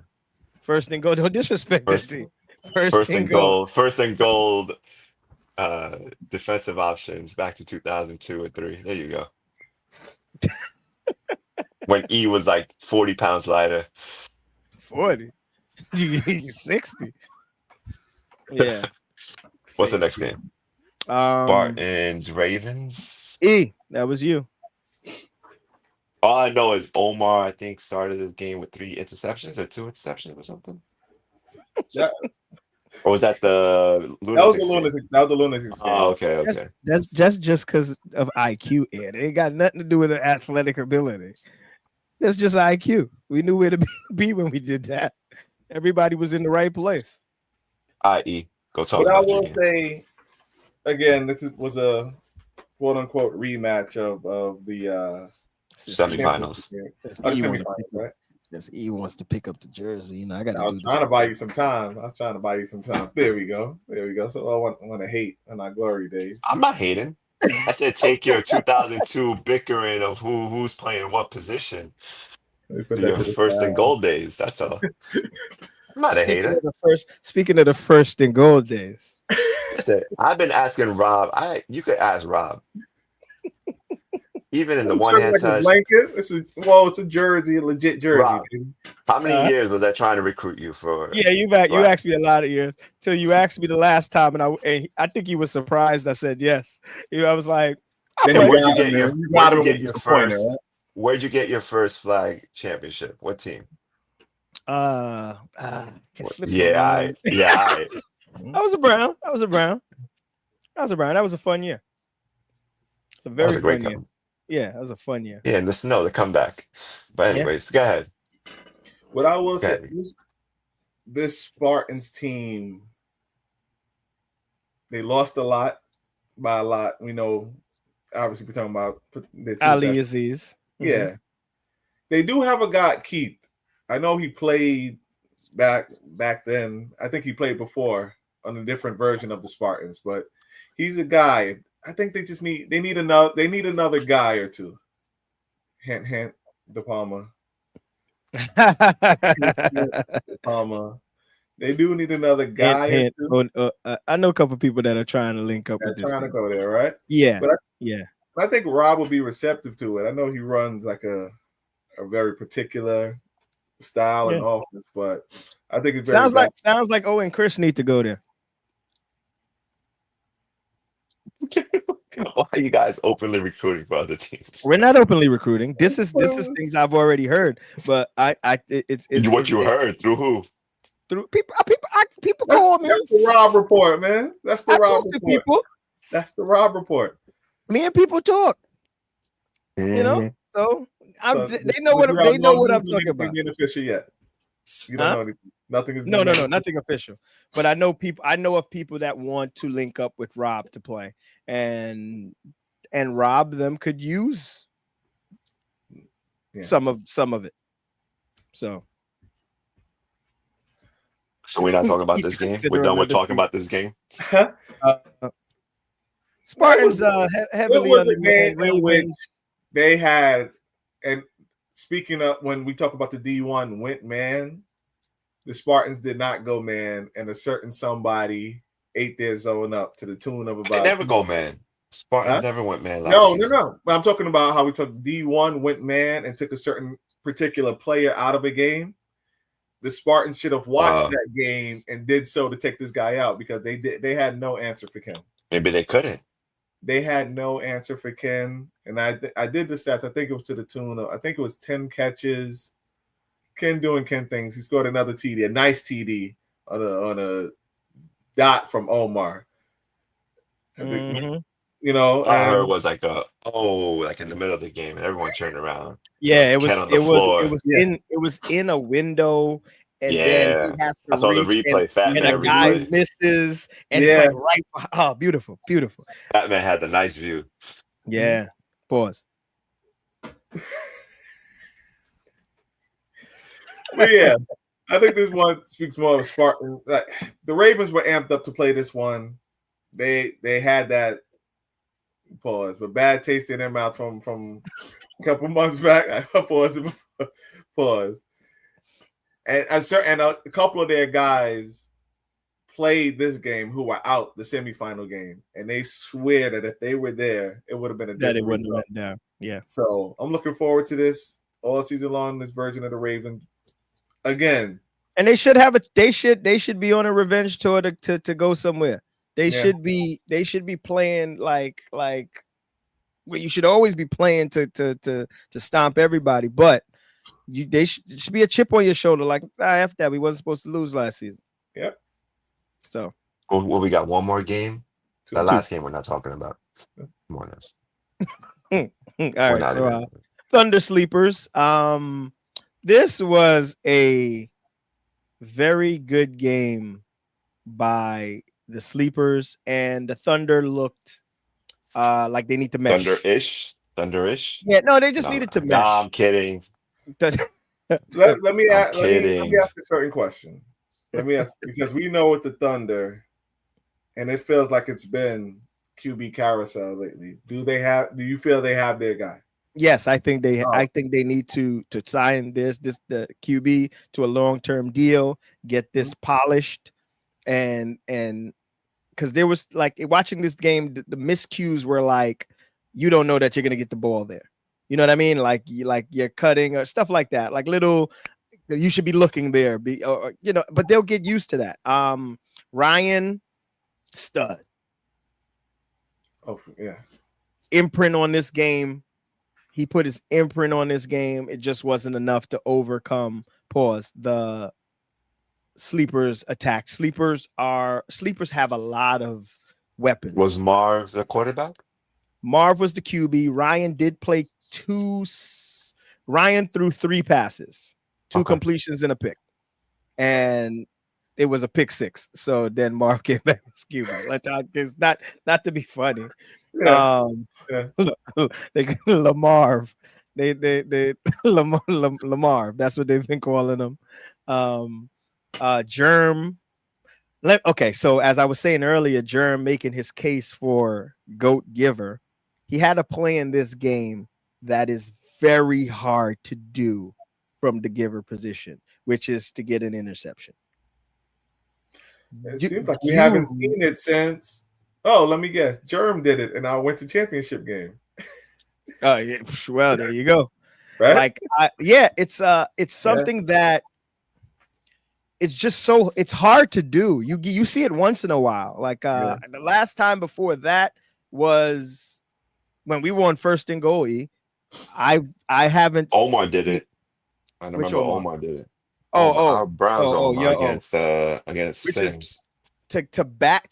First and Gold. Don't disrespect this team. First and gold. Defensive options back to 2002 or 3. There you go. When E was like 40 pounds lighter. 40? 60. Yeah. What's the next game? Spartans, Ravens. E, that was you. All I know is Omar, I think, started this game with 3 interceptions or 2 interceptions or something. Yeah. Or was that the Lunatics? That was the Lunatics game. Oh, okay. That's just because of IQ, Ed. It ain't got nothing to do with athletic ability. That's just IQ. We knew where to be when we did that. Everybody was in the right place. I.e., go talk but about I will say, again, was a quote-unquote rematch of the semifinals. Semifinals, right? Because E wants to pick up the jersey. I got. I was trying to buy you some time. There we go. So I want to hate on our glory days. I'm not hating. I said take your 2002 bickering of who's playing what position to your first and goal days. That's all. I'm not a hater. Speaking of the first and goal days. Listen, I've been asking Rob. You could ask Rob. Even in the one-hand touch. It's a jersey, a legit jersey. Rob, how many years was I trying to recruit you for? Yeah, you asked me a lot of years till you asked me the last time, and I think you were surprised. I said yes. I was like, where'd you get your first flag championship? What team? Yeah, yeah. I was a Brown. That was a Brown. That was a fun year. It's a That was very a great fun year. come. Yeah, that was a fun year. Yeah, in the snow, the comeback. But Yeah. anyways, go ahead. What I will Go say, ahead. this Spartans team, they lost a lot by a lot. We know, obviously, we're talking about the two Ali best. Aziz. Yeah, they do have a guy, Keith. I know he played back then. I think he played before on a different version of the Spartans, but he's a guy. I think they need another guy or two. Hint, hint, De Palma. De Palma. They do need another guy Hint, or two. I know a couple people that are trying to link up with this Trying to team. go there, right? Yeah, But yeah. I think Rob will be receptive to it. I know he runs like a very particular style and offense, but I think it's sounds like Owen and Chris need to go there. Why are you guys openly recruiting for other teams? We're not openly recruiting. This is things I've already heard, but it's what you heard through who? Through people call me. That's the Rob report, man. That's the Rob report. People. That's the Rob report. Me and people talk. You know, so they know what I'm talking about. Being official yet? You don't know anything. Nothing is nothing official. But I know of people that want to link up with Rob to play, and Rob them could use some of it. So we're not talking about this game. We're done with talking about this game. Spartans heavily was under a game in which they had, and speaking of when we talk about the D1 went man, the Spartans did not go man, and a certain somebody ate their zone up to the tune of about. They never go man. Spartans never went man last season. No. But I'm talking about how we took D1 went man and took a certain particular player out of a game. The Spartans should have watched that game and did so to take this guy out because they had no answer for Ken. Maybe they couldn't. They had no answer for Ken, and I did the stats. I think it was to the tune of 10 catches. Ken doing Ken things. He scored another TD, a nice TD on a dot from Omar. I think, I heard it was like in the middle of the game, and everyone turned around. Yeah, it was in a window, and then he has to I saw the replay. And a guy misses, and it's like right. Oh, beautiful. Fat Man had the nice view. Yeah. Pause. But yeah, I think this one speaks more of Spartan. Like, the Ravens were amped up to play this one. They had that pause, but bad taste in their mouth from a couple months back. I pause. And a couple of their guys played this game who were out the semifinal game, and they swear that if they were there, it would have been a different result. Went down. Yeah. So I'm looking forward to this all season long. This version of the Ravens again, and they should have they should be on a revenge tour to go somewhere. They should be playing like well, you should always be playing to stomp everybody, but they should be a chip on your shoulder. Like after that, we wasn't supposed to lose last season. Yep. So well, we got one more game. The last game we're not talking about. More or less. All right. So Thunder Sleepers. This was a very good game by the Sleepers, and the Thunder looked like they need to mesh. Thunder-ish. Yeah, no, they just needed to mesh. No, I'm kidding. let me ask a certain question. Let me ask, because we know with the Thunder, and it feels like it's been QB carousel lately. Do you feel they have their guy? Yes, I think they need to sign the QB to a long-term deal, get this polished, and because there was like watching this game, the miscues were like you don't know that you're gonna get the ball there. You know what I mean? Like you're cutting or stuff like that. Like little, you should be looking there. But they'll get used to that. Ryan, stud. Oh yeah. Imprint on this game. He put his imprint on this game. It just wasn't enough to overcome pause. The sleepers attack. Sleepers have a lot of weapons. Was Marv the quarterback? Marv was the QB. Ryan did play Ryan threw 3 passes, 2 completions and a pick, and it was a pick 6. So then Marv came back as QB. It's not to be funny. Yeah. Lamarv. They Lamar. That's what they've been calling him. Germ. Okay, so as I was saying earlier, Germ making his case for GOAT giver. He had a play in this game that is very hard to do from the giver position, which is to get an interception. It seems like we haven't seen it since. Oh, let me guess. Germ did it, and I went to championship game. Oh yeah, well there you go. Right? It's something that it's just it's hard to do. You see it once in a while. Like the last time before that was when we won first and goal. I haven't. Omar did it. I remember Omar did it. Our Browns against Sims. To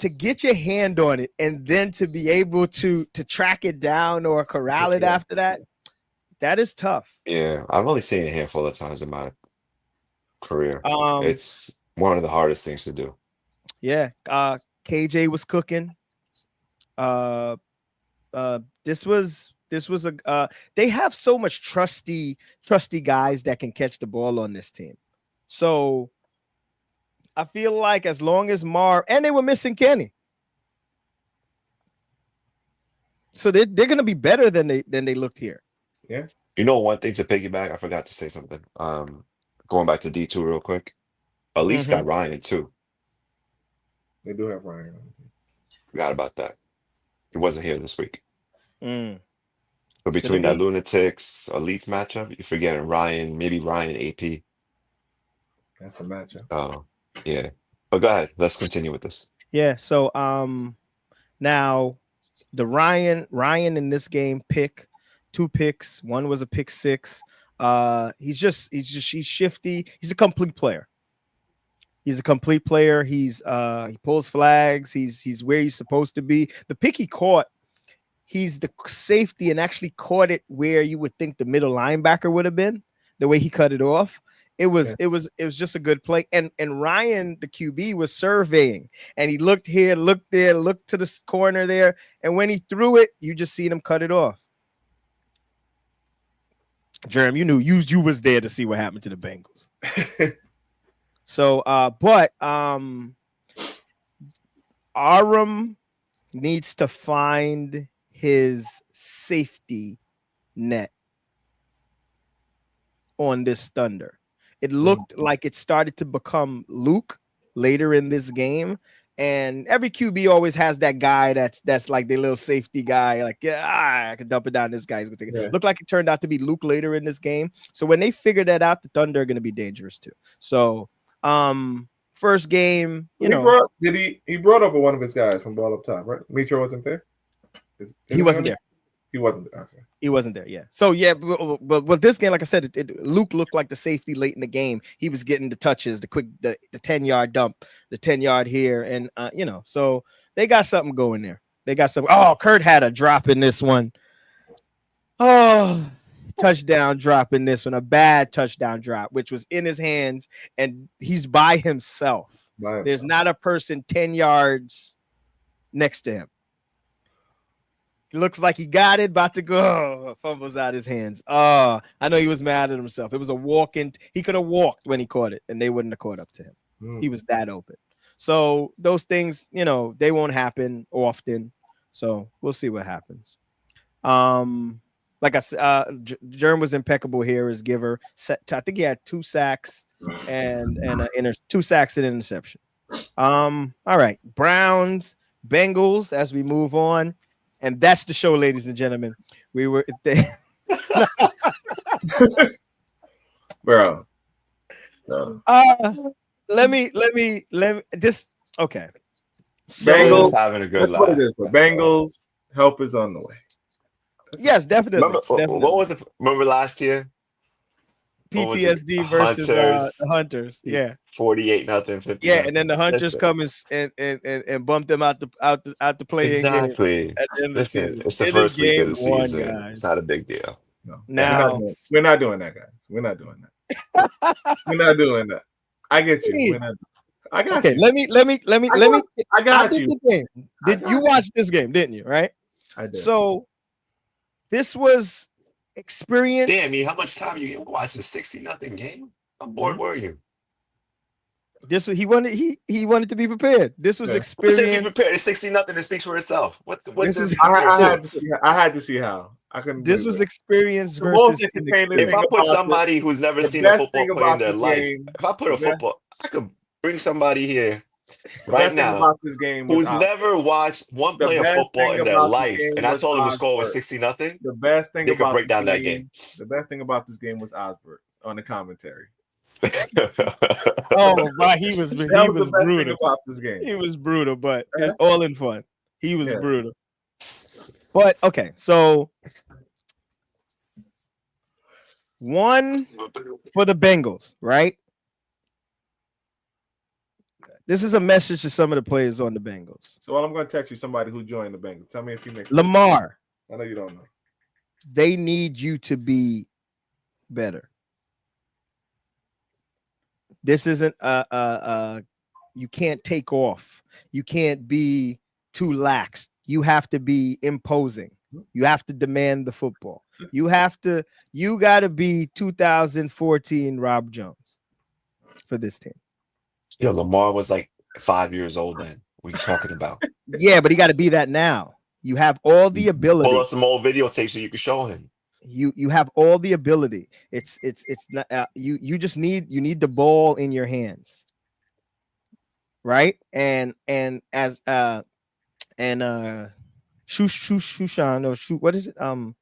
get your hand on it and then to be able to track it down or corral it after that is tough. Yeah, I've only seen it a handful of times in my career. It's one of the hardest things to do. Yeah, KJ was cooking. This was they have so much trusty guys that can catch the ball on this team. So I feel like as long as Marv, and they were missing Kenny, so they're going to be better than they looked here. Yeah. You know, one thing to piggyback, I forgot to say something. Going back to D2 real quick. At least got Ryan too. They do have Ryan. Forgot about that. He wasn't here this week. But It's between that Lunatics Elites matchup, you're forgetting Ryan, maybe Ryan AP. That's a matchup. Oh, yeah. But go ahead. Let's continue with this. Yeah. So now the Ryan in this game 2 picks. One was a pick 6. He's shifty. He's a complete player. He pulls flags. He's where he's supposed to be. The pick he caught, he's the safety and actually caught it where you would think the middle linebacker would have been. The way he cut it off, it was just a good play. And Ryan, the QB, was surveying, and he looked here, looked there, looked to the corner there, and when he threw it, you just seen him cut it off. Jerem, you knew you was there to see what happened to the Bengals. So, but Aram needs to find his safety net on this Thunder. It looked like it started to become Luke later in this game, and every QB always has that guy that's like the little safety guy. Like, I can dump it down. This guy's gonna take it. Yeah. Looked like it turned out to be Luke later in this game. So when they figure that out, the Thunder are gonna be dangerous too. So, first game, he brought over one of his guys from Ball Up Top, right? Mitro wasn't there. He wasn't there. He wasn't there. Okay. He wasn't there. Yeah. So yeah, but with this game, like I said, Luke looked like the safety late in the game. He was getting the touches, the 10-yard dump, the 10-yard here, and so they got something going there. They got some. Oh, Kurt had a drop in this one. Oh, touchdown drop in this one, a bad touchdown drop, which was in his hands, and he's by himself. There's not a person 10 yards next to him. Looks like he got it, about to go. Fumbles out his hands. I know he was mad at himself. It was a walk-in. He could have walked when he caught it, and they wouldn't have caught up to him. He was that open. So those things, they won't happen often. So we'll see what happens. Like I said, Jerm was impeccable here as giver. I think he had 2 sacks and 2 sacks and an interception. All right, Browns, Bengals. As we move on. And that's the show, ladies and gentlemen. We were there. Bro. No. Let me just okay. Bengals having a good life. That's what it is. The Bengals help is on the way. Yes, definitely. What was it? Remember last year? PTSD versus the Hunters. Yeah, 48-0, 50. Yeah, and then the Hunters come and bump them out the playing game Exactly. at the end of the season. It's the It is first week of game the one, season. guys. It's not a big deal. No, now we're not doing that, guys. We're not doing that. We're not doing that. I get you. We're not. I got you. Let me. I got you. Did you watch this game? Didn't you? Right. I did. So this was experience. Damn, how much time you watched a 60-0 game? How bored were you? This was he wanted to be prepared. This was experience. Be prepared. It's 60-0. It speaks for itself. What's this? I had to see how. I couldn't. This was experience versus. If I put somebody who's never seen a football play in their life, if I put a football, I could bring somebody here right now about this game who's never watched one play of football in their life, and I told him the score was 60-0. The best thing they could break down that game. The best thing about this game was Osborne on the commentary. Oh my, he was the best brutal thing about this game. He was brutal, but it's all in fun. He was brutal. But okay, so one for the Bengals, right? This is a message to some of the players on the Bengals. So I'm going to text you somebody who joined the Bengals. Tell me if you make Lamar. I know you don't know. They need you to be better. This isn't you can't take off. You can't be too lax. You have to be imposing. You have to demand the football. You got to be 2014 Rob Jones for this team. Yeah, Lamar was like 5 years old then. What are you talking about? Yeah, but he got to be that now. You have all the ability. Pull up some old videotapes so you can show him. You have all the ability. It's not you just need the ball in your hands, right? And as Shushan or shoot, what is it? I don't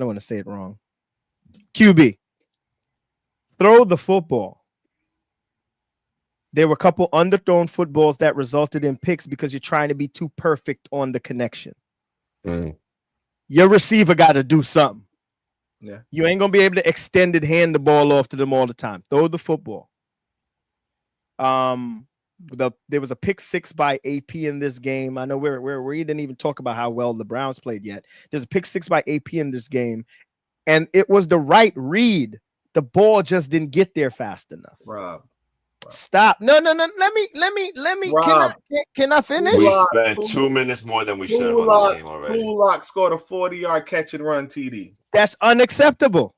want to say it wrong. QB, throw the football. There were a couple underthrown footballs that resulted in picks because you're trying to be too perfect on the connection. Your receiver got to do something. Yeah, you ain't gonna be able to extended hand the ball off to them all the time. Throw the football. There was a pick 6 by AP in this game. I know we didn't even talk about how well the Browns played yet. There's a pick 6 by AP in this game, and it was the right read. The ball just didn't get there fast enough. Rob. Stop. No. Let me. Can I finish? We spent 2 minutes more than we should have on the game already. Pulak scored a 40-yard catch and run TD. That's unacceptable.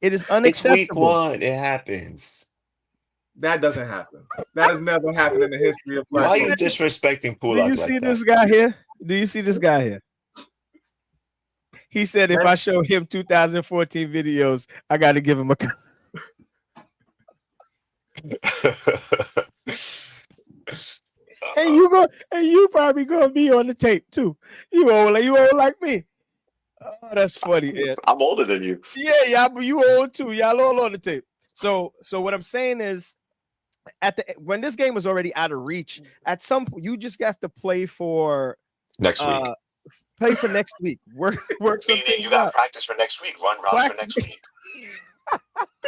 It is unacceptable. It's week 1. It happens. That doesn't happen. That has never happened in the history of football. Why are you disrespecting Pulak? Do you see this guy here? Do you see this guy here? He said if I show him 2014 videos, I got to give him a. And you probably gonna be on the tape too. You old like me. Oh, that's funny. I'm older than you. Yeah, but you old too. Y'all all on the tape. So what I'm saying is, when this game was already out of reach, at some point you just have to play for next week. Play for next week. Work something. You got practice for next week. Run routes for next week. I'm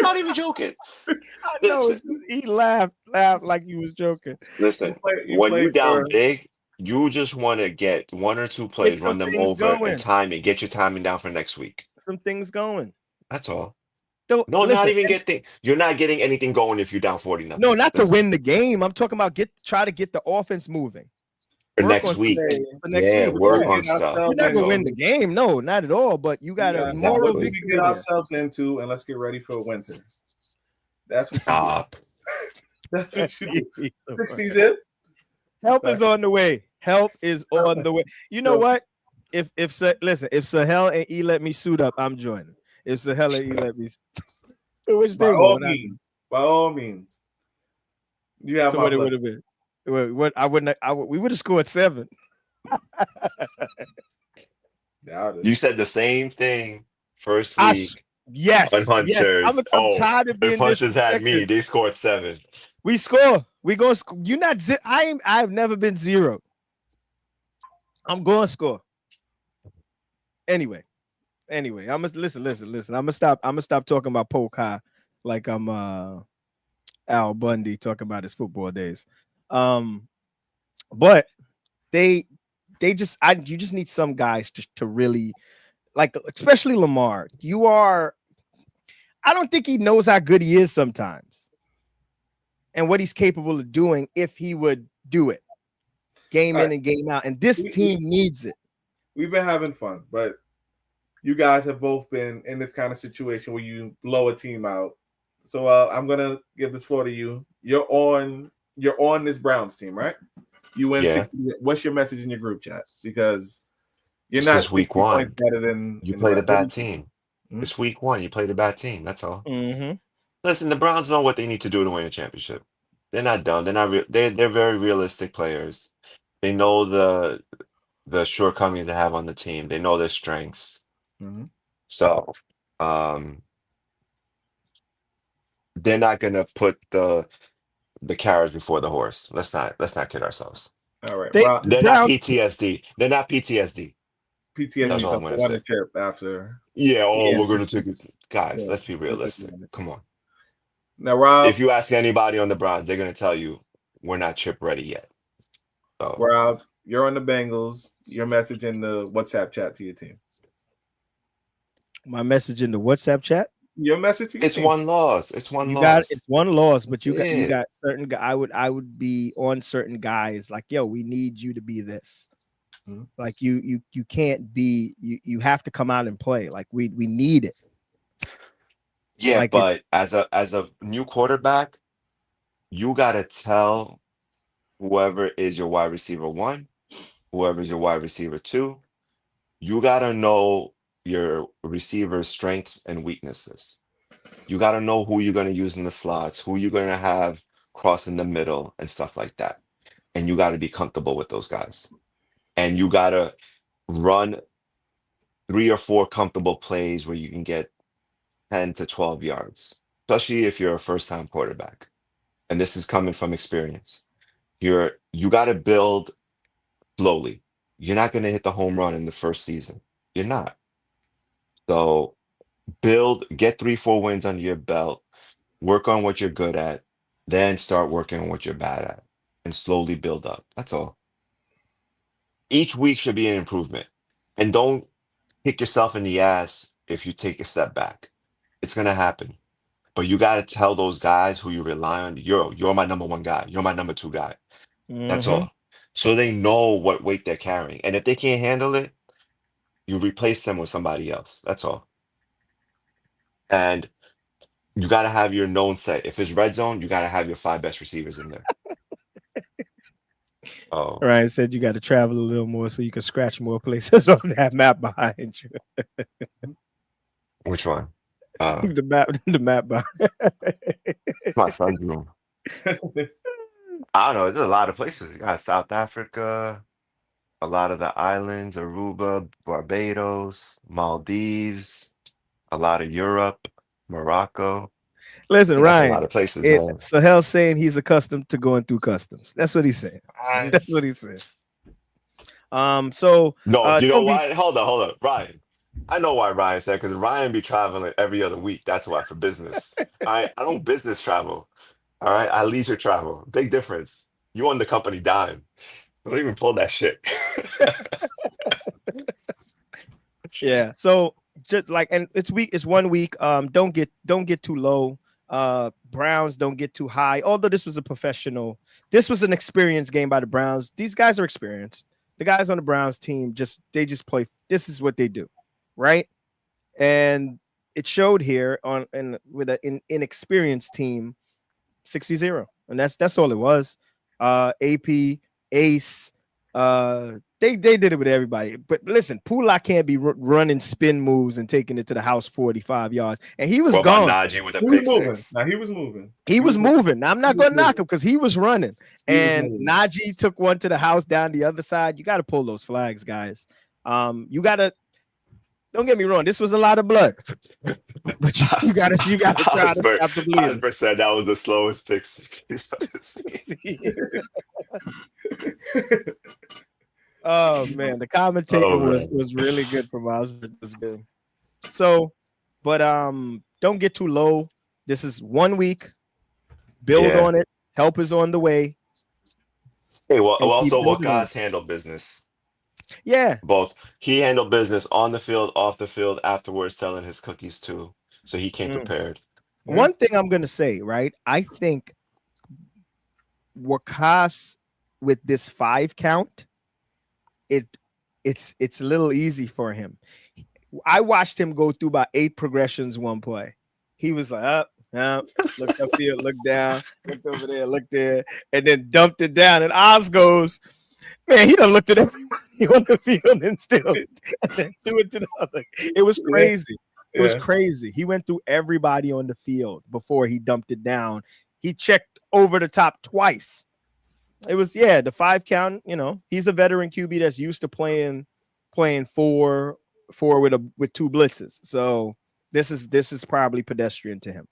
not even joking. I know. He laughed like he was joking. Listen, when you down big, you just want to get 1 or 2 plays, run them over, and time it. Get your timing down for next week. Some things going. That's all. Listen, not even you're not getting anything going if you're down 40-0. No, not to win the game. I'm talking about try to get the offense moving. For next week. Work on stuff. You're not gonna win the game. No, not at all. But you got to get ourselves into, and let's get ready for winter. That's what. Stop. That's what you do. 60 zip. Help is on the way. Help is on the way. You know what? If Sahel and E let me suit up, I'm joining. If Sahel and E let me, which by all means, you have. So what it would have been. What we would have scored 7. You said the same thing first week. Yes. On Hunters. Yes. I'm tired of being if Hunters had me, they scored 7. We score. We gonna score. You're not. I've never been 0. I'm going to score. Anyway. I'm gonna listen. I'm gonna stop talking about Polk High like I'm Al Bundy talking about his football days. But they just you just need some guys to really like, especially Lamar. I don't think he knows how good he is sometimes and what he's capable of doing if he would do it game in and game out. And this team needs it. We've been having fun, but you guys have both been in this kind of situation where you blow a team out. So I'm gonna give the floor to you. You're on this Browns team, right? You win 60. What's your message in your group chat? Because you're not week 1 better than you played a bad team. Mm-hmm. It's week 1. You played a bad team. That's all. Mm-hmm. Listen, the Browns know what they need to do to win a championship. They're not dumb. They're not. They're very realistic players. They know the shortcomings they have on the team. They know their strengths. Mm-hmm. So, they're not gonna put the carriage before the horse. Let's not kid ourselves. All right, they're not PTSD. They're not PTSD. That's all I'm gonna say. Trip after. Yeah. We're gonna take it, guys. Let's be realistic. Come on. Now, Rob, if you ask anybody on the Browns, they're gonna tell you we're not chip ready yet. So, Rob, you're on the Bengals. Your message in the WhatsApp chat to your team. My message in the WhatsApp chat. Your message to your team. One loss. It's one loss. It's one loss, but you got certain guys. I would be on certain guys like, yo, we need you to be this. Mm-hmm. Like you can't be. You have to come out and play. Like we need it. Yeah, like but as a new quarterback, you gotta tell whoever is your wide receiver 1, whoever is your wide receiver 2, you gotta know your receiver's strengths and weaknesses. You got to know who you're going to use in the slots, who you're going to have crossing the middle and stuff like that. And you got to be comfortable with those guys. And you got to run 3 or 4 comfortable plays where you can get 10 to 12 yards, especially if you're a first-time quarterback. And this is coming from experience. You got to build slowly. You're not going to hit the home run in the first season. You're not. So get 3-4 wins under your belt, work on what you're good at, then start working on what you're bad at, and slowly build up. That's all. Each week should be an improvement. And don't kick yourself in the ass if you take a step back. It's going to happen. But you got to tell those guys who you rely on, you're my number 1 guy. You're my number 2 guy. Mm-hmm. That's all. So they know what weight they're carrying. And if they can't handle it, you replace them with somebody else. That's all. And you got to have your known set. If it's red zone, you got to have your 5 best receivers in there. Oh, Ryan said you got to travel a little more so you can scratch more places on that map behind you. Which one? The map behind. My son's room. I don't know. There's a lot of places. You got South Africa, a lot of the islands, Aruba, Barbados, Maldives, a lot of Europe, Morocco. Listen, Ryan, a lot of places, man. Sahel's saying he's accustomed to going through customs. That's what he's saying. That's what he said. So no, you know why? Hold on, Ryan. I know why Ryan said, because Ryan be traveling every other week. That's why, for business. I don't business travel. All right, I leisure travel. Big difference. You on the company dime. Don't even pull that shit. Yeah. So just like, and it's 1 week. Don't get too low. Browns don't get too high. Although this was this was an experienced game by the Browns. These guys are experienced. The guys on the Browns team they just play. This is what they do, right? And it showed here with an inexperienced team, 60-0, and that's all it was. AP, Ace, they did it with everybody. But listen, Pulak can't be running spin moves and taking it to the house 45 yards, and he was gone. Najee with the Now he was moving. He was moving. Now, I'm not going to knock him because he was running. Najee took one to the house down the other side. You got to pull those flags, guys. You got to. Don't get me wrong. This was a lot of blood, but you got to try to stop the bleeding. 100%. That was the slowest pick. Oh man, the commentator was really good from us. So, but don't get too low. This is 1 week. Build on it. Help is on the way. Hey, well, also Waka's handled business. Yeah. Both. He handled business on the field, off the field, afterwards selling his cookies too. So he came prepared. One thing I'm going to say, right? I think Wakas with this 5 count, it's a little easy for him. I watched him go through about 8 progressions one play. He was like, up, looked upfield, looked down, looked over there, looked there, and then dumped it down. And Oz goes, man, he done looked at everybody on the field and still and then threw it to the other. It was crazy. It was crazy. He went through everybody on the field before he dumped it down. He checked over the top twice. It was, the 5 count, he's a veteran QB that's used to playing 4 with 2 blitzes. So this is probably pedestrian to him.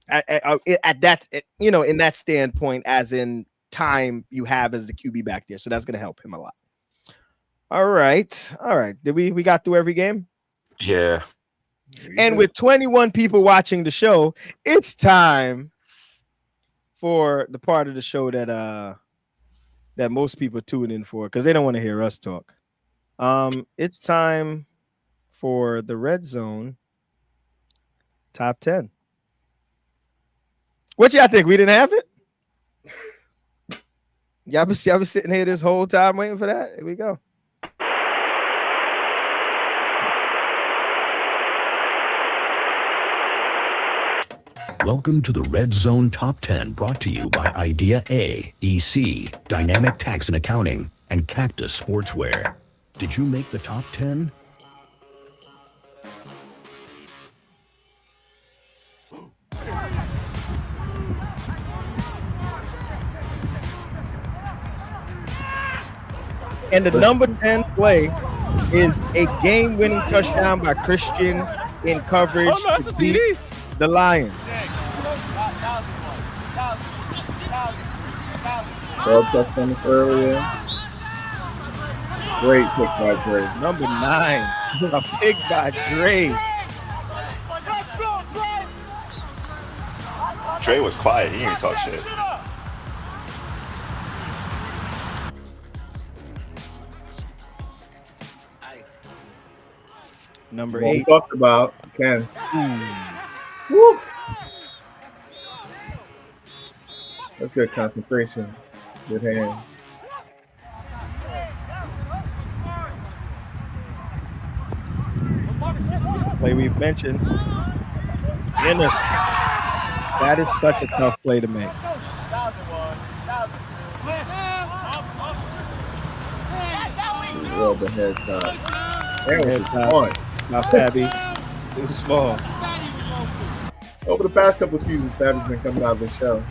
At that, in that standpoint, as in time you have as the QB back there. So that's going to help him a lot. All right. Did we got through every game? Yeah. And with 21 people watching the show, it's time for the part of the show that most people tune in for because they don't want to hear us talk. It's time for the Red Zone Top 10. What y'all think? We didn't have it? Y'all been sitting here this whole time waiting for that? Here we go. Welcome to the Red Zone Top 10, brought to you by Idea A, EC, Dynamic Tax and Accounting, and Cactus Sportswear. Did you make the top 10? And the number 10 play is a game-winning touchdown by Christian in coverage to beat the Lions. 12 touchdowns earlier. Great pick by Dre. Number 9, a pick by Dre. Dre was quiet. He didn't talk shit. Number 8. We talked about Ken. Woo. That's good concentration. Good hands. Play we've mentioned. Ennis. That is such a tough play to make. Well, the head top. Head top. Not Fabby. It was small. Over the past couple of seasons, Fabby's been coming out of the show.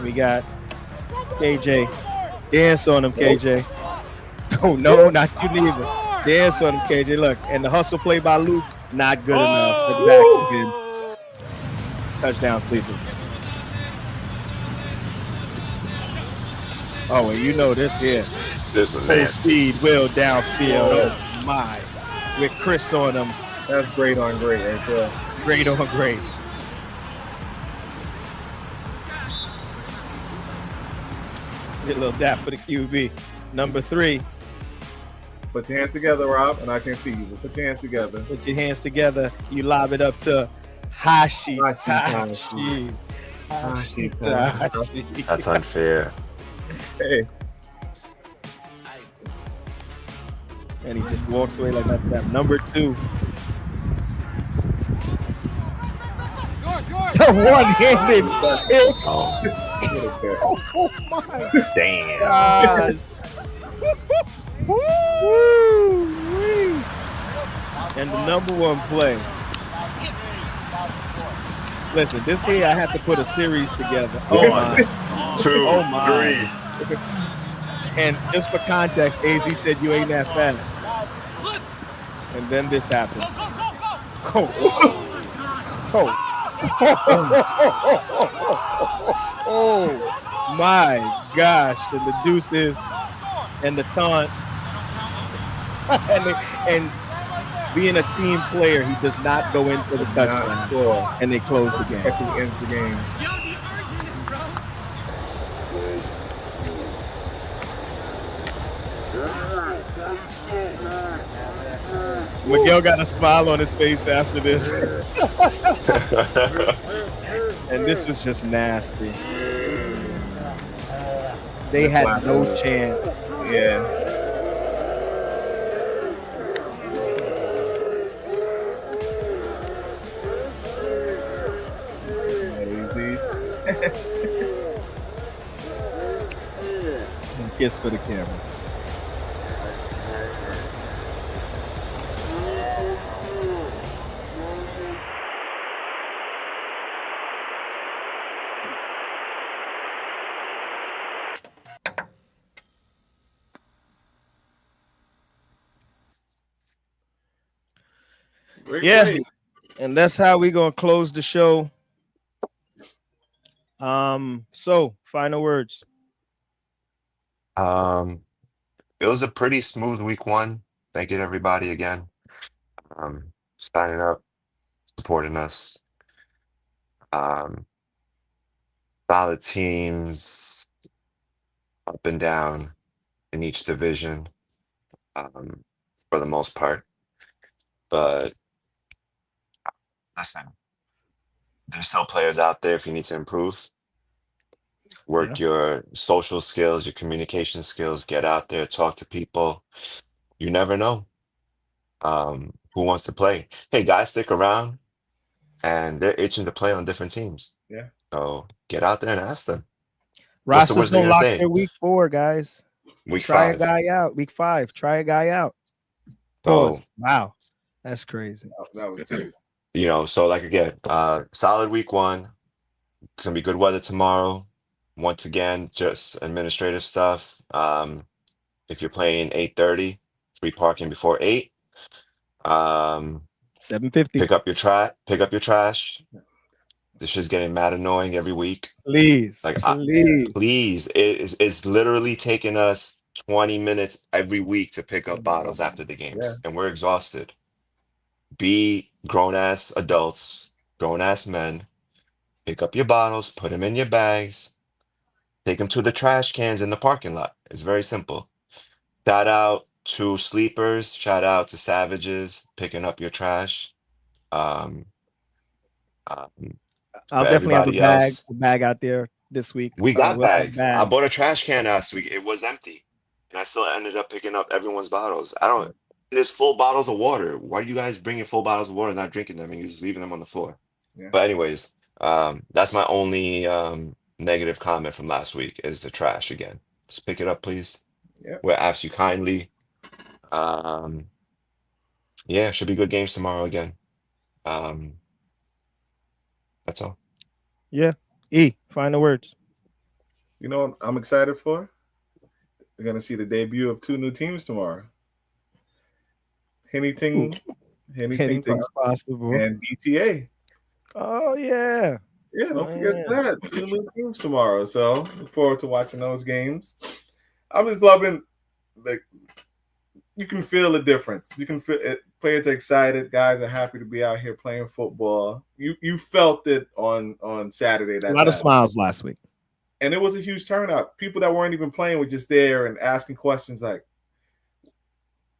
We got KJ. Dance on him, KJ. Oh, no, not you neither. Dance on him, KJ. Look, and the hustle play by Luke, not good enough. The backspin. Touchdown sleeper. Oh, and you know this here. This was Full nasty. speed, Will downfield. Oh, my. With Chris on him. That's great on great right there. Great on great. Get a little dap for the QB. Number 3. Put your hands together, Rob, and I can see you. Put your hands together. Put your hands together. You lob it up to Hashi. That's unfair. Hey. And he just walks away like that. Number 2. One-handed kick. Oh, Oh my damn. gosh. Woo-wee. And the number 1 play. Listen, this here I have to put a series together. Oh my. 2, Oh my. 3. And just for context, AZ said you ain't that fast. And then this happens. Oh my gosh. And the deuces and the taunt. and being a team player, he does not go in for the touchdown, score, and they close the game. Ends the game. Miguel got a smile on his face after this. And this was just nasty. They had no chance. Yeah. Easy. And kiss for the camera. Yeah, and that's how we're gonna close the show. So final words. It was a pretty smooth week 1. Thank you to everybody again. Signing up, supporting us. Solid teams up and down in each division, for the most part. But listen, there's still players out there if you need to improve. Work your social skills, your communication skills, get out there, talk to people. You never know who wants to play. Hey, guys, stick around, and they're itching to play on different teams. Yeah. So get out there and ask them. Rosters don't lock their week 4, guys. Week Try 5. a guy out. Week 5. Try a guy out. Pause. Wow. That's crazy. That was crazy. You know, so like again, solid week 1. It's gonna be good weather tomorrow. Once again, just administrative stuff. If you're playing 8:30, free parking before 8. 7:50. Pick up your trash. This shit's getting mad annoying every week. Please. Please. It's literally taking us 20 minutes every week to pick up bottles after the games, and we're exhausted. Be grown-ass adults, grown-ass men. Pick up your bottles, put them in your bags, take them to the trash cans in the parking lot. It's very simple. Shout out to Sleepers. Shout out to Savages picking up your trash. I'll definitely have a bag out there this week. We got bags. I bought a trash can last week. It was empty, and I still ended up picking up everyone's bottles. There's full bottles of water. Why do you guys bring in full bottles of water and not drinking them and you're just leaving them on the floor? Yeah. But anyways, that's my only negative comment from last week is the trash again. Just pick it up, please. Yeah. We'll ask you kindly. Yeah, should be good games tomorrow again. That's all. Yeah. Final words. You know what I'm excited for? We're going to see the debut of 2 new teams tomorrow. Anything's possible. And BTA. Oh, yeah. Yeah, don't forget that. 2 new teams tomorrow. So look forward to watching those games. I'm just loving you can feel the difference. You can feel it. Players are excited. Guys are happy to be out here playing football. You felt it on Saturday. A lot of smiles last week. And it was a huge turnout. People that weren't even playing were just there and asking questions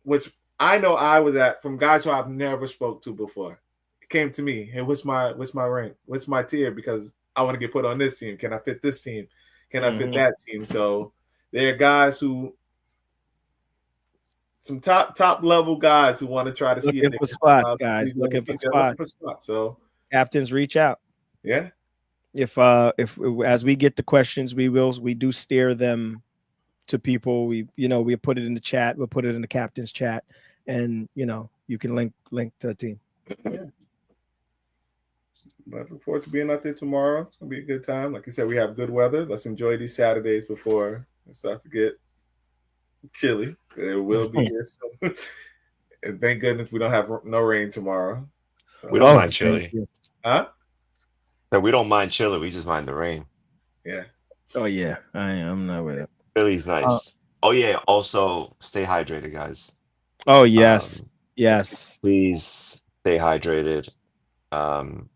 which I know I was at from guys who I've never spoke to before. It came to me. Hey, what's my rank? What's my tier? Because I want to get put on this team. Can I fit this team? Can I fit that team? So there are guys some top level guys who want to try to looking for spots, guys. Looking for spots. So captains, reach out. Yeah. If as we get the questions, we do steer them to people. We put it in the chat. We'll put it in the captain's chat, and you can link to a team. Yeah. But I look forward to being out there tomorrow. It's gonna be a good time. Like you said, we have good weather. Let's enjoy these Saturdays before it starts to get chilly. It will be here soon. And thank goodness we don't have no rain tomorrow. So. We don't mind chilly. Huh? No, we don't mind chilly. We just mind the rain. Yeah. Oh yeah, I'm not with it. Chilly's nice. Oh yeah. Also, stay hydrated, guys. Oh yes. Yes. Please stay hydrated. Like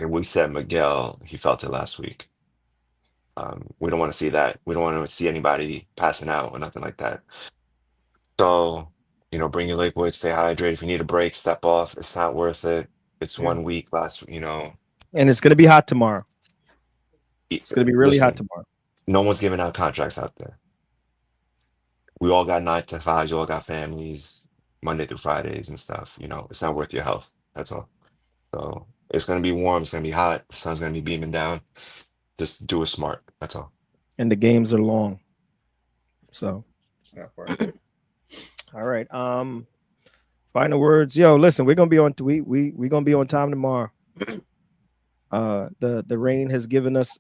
we said, Miguel, he felt it last week. We don't want to see that. We don't want to see anybody passing out or nothing like that. So, bring your liquids, stay hydrated. If you need a break, step off. It's not worth it. It's 1 week And it's going to be hot tomorrow. It's going to be really hot tomorrow. No one's giving out contracts out there. We all got 9 to 5s. You all got families, Monday through Fridays and stuff. It's not worth your health. That's all. So it's going to be warm. It's going to be hot. The sun's going to be beaming down. Just do it smart. That's all. And the games are long. So. All right. Final words. Yo, listen, we're going to be on we going to be on time tomorrow. The rain has given us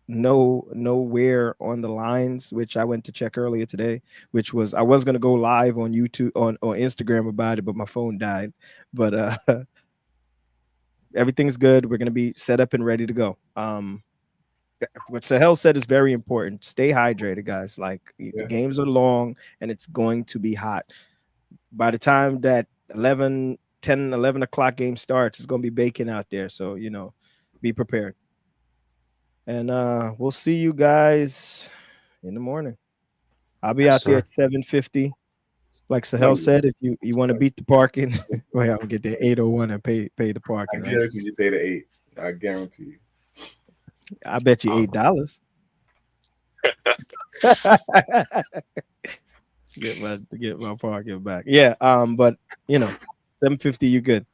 nowhere on the lines, which I went to check earlier today, which was I was going to go live on YouTube on Instagram about it, but my phone died. But everything's good. We're going to be set up and ready to go. What Sahel said is very important. Stay hydrated, guys. Like the games are long and it's going to be hot. By the time that 10, 11 o'clock game starts, it's going to be baking out there. So, be prepared. And we'll see you guys in the morning. I'll be out there at 7:50. Like Sahel said, if you want to beat the parking, well, I'll get there 8:01 and pay the parking. I guarantee you say the 8. I guarantee you. I bet you $8. get my parking back. Yeah. But 7:50, you good.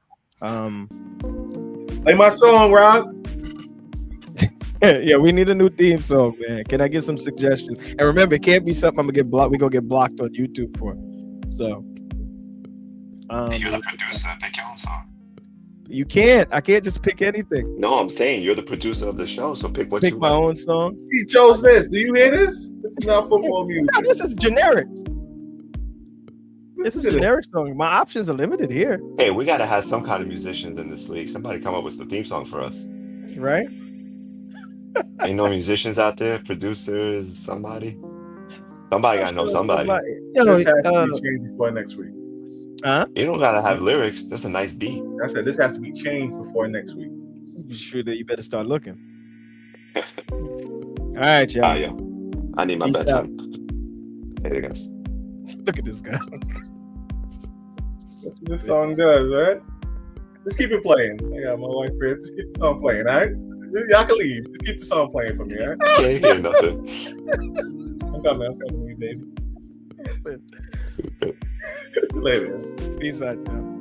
Play my song, Rob. Yeah, we need a new theme song, man. Can I get some suggestions? And remember, it can't be something I'm gonna get blocked. We're gonna get blocked on YouTube for. So you're the producer, pick your own song. You can't. I can't just pick anything. No, I'm saying you're the producer of the show, so pick what pick you my want. own song. He chose this. Do you hear this? This is not football music. No, this is generic. This is a generic song. My options are limited here. Hey, we gotta have some kind of musicians in this league. Somebody come up with the theme song for us. Right? Ain't no musicians out there, producers, somebody gotta know somebody. This has to be changed before next week. You don't gotta have lyrics. That's a nice beat. I said this has to be changed before next week. Sure that you better start looking. All right, y'all. Yo. I need my bedtime. Hey, guys. Look at this guy. That's what this song does, right? Just keep it playing. I got my wife here. Just keep the song playing, all right? Y'all can leave. Just keep the song playing for me, all right? Can't hear nothing. I'm coming to you, baby. Stupid. Later. Peace out, y'all.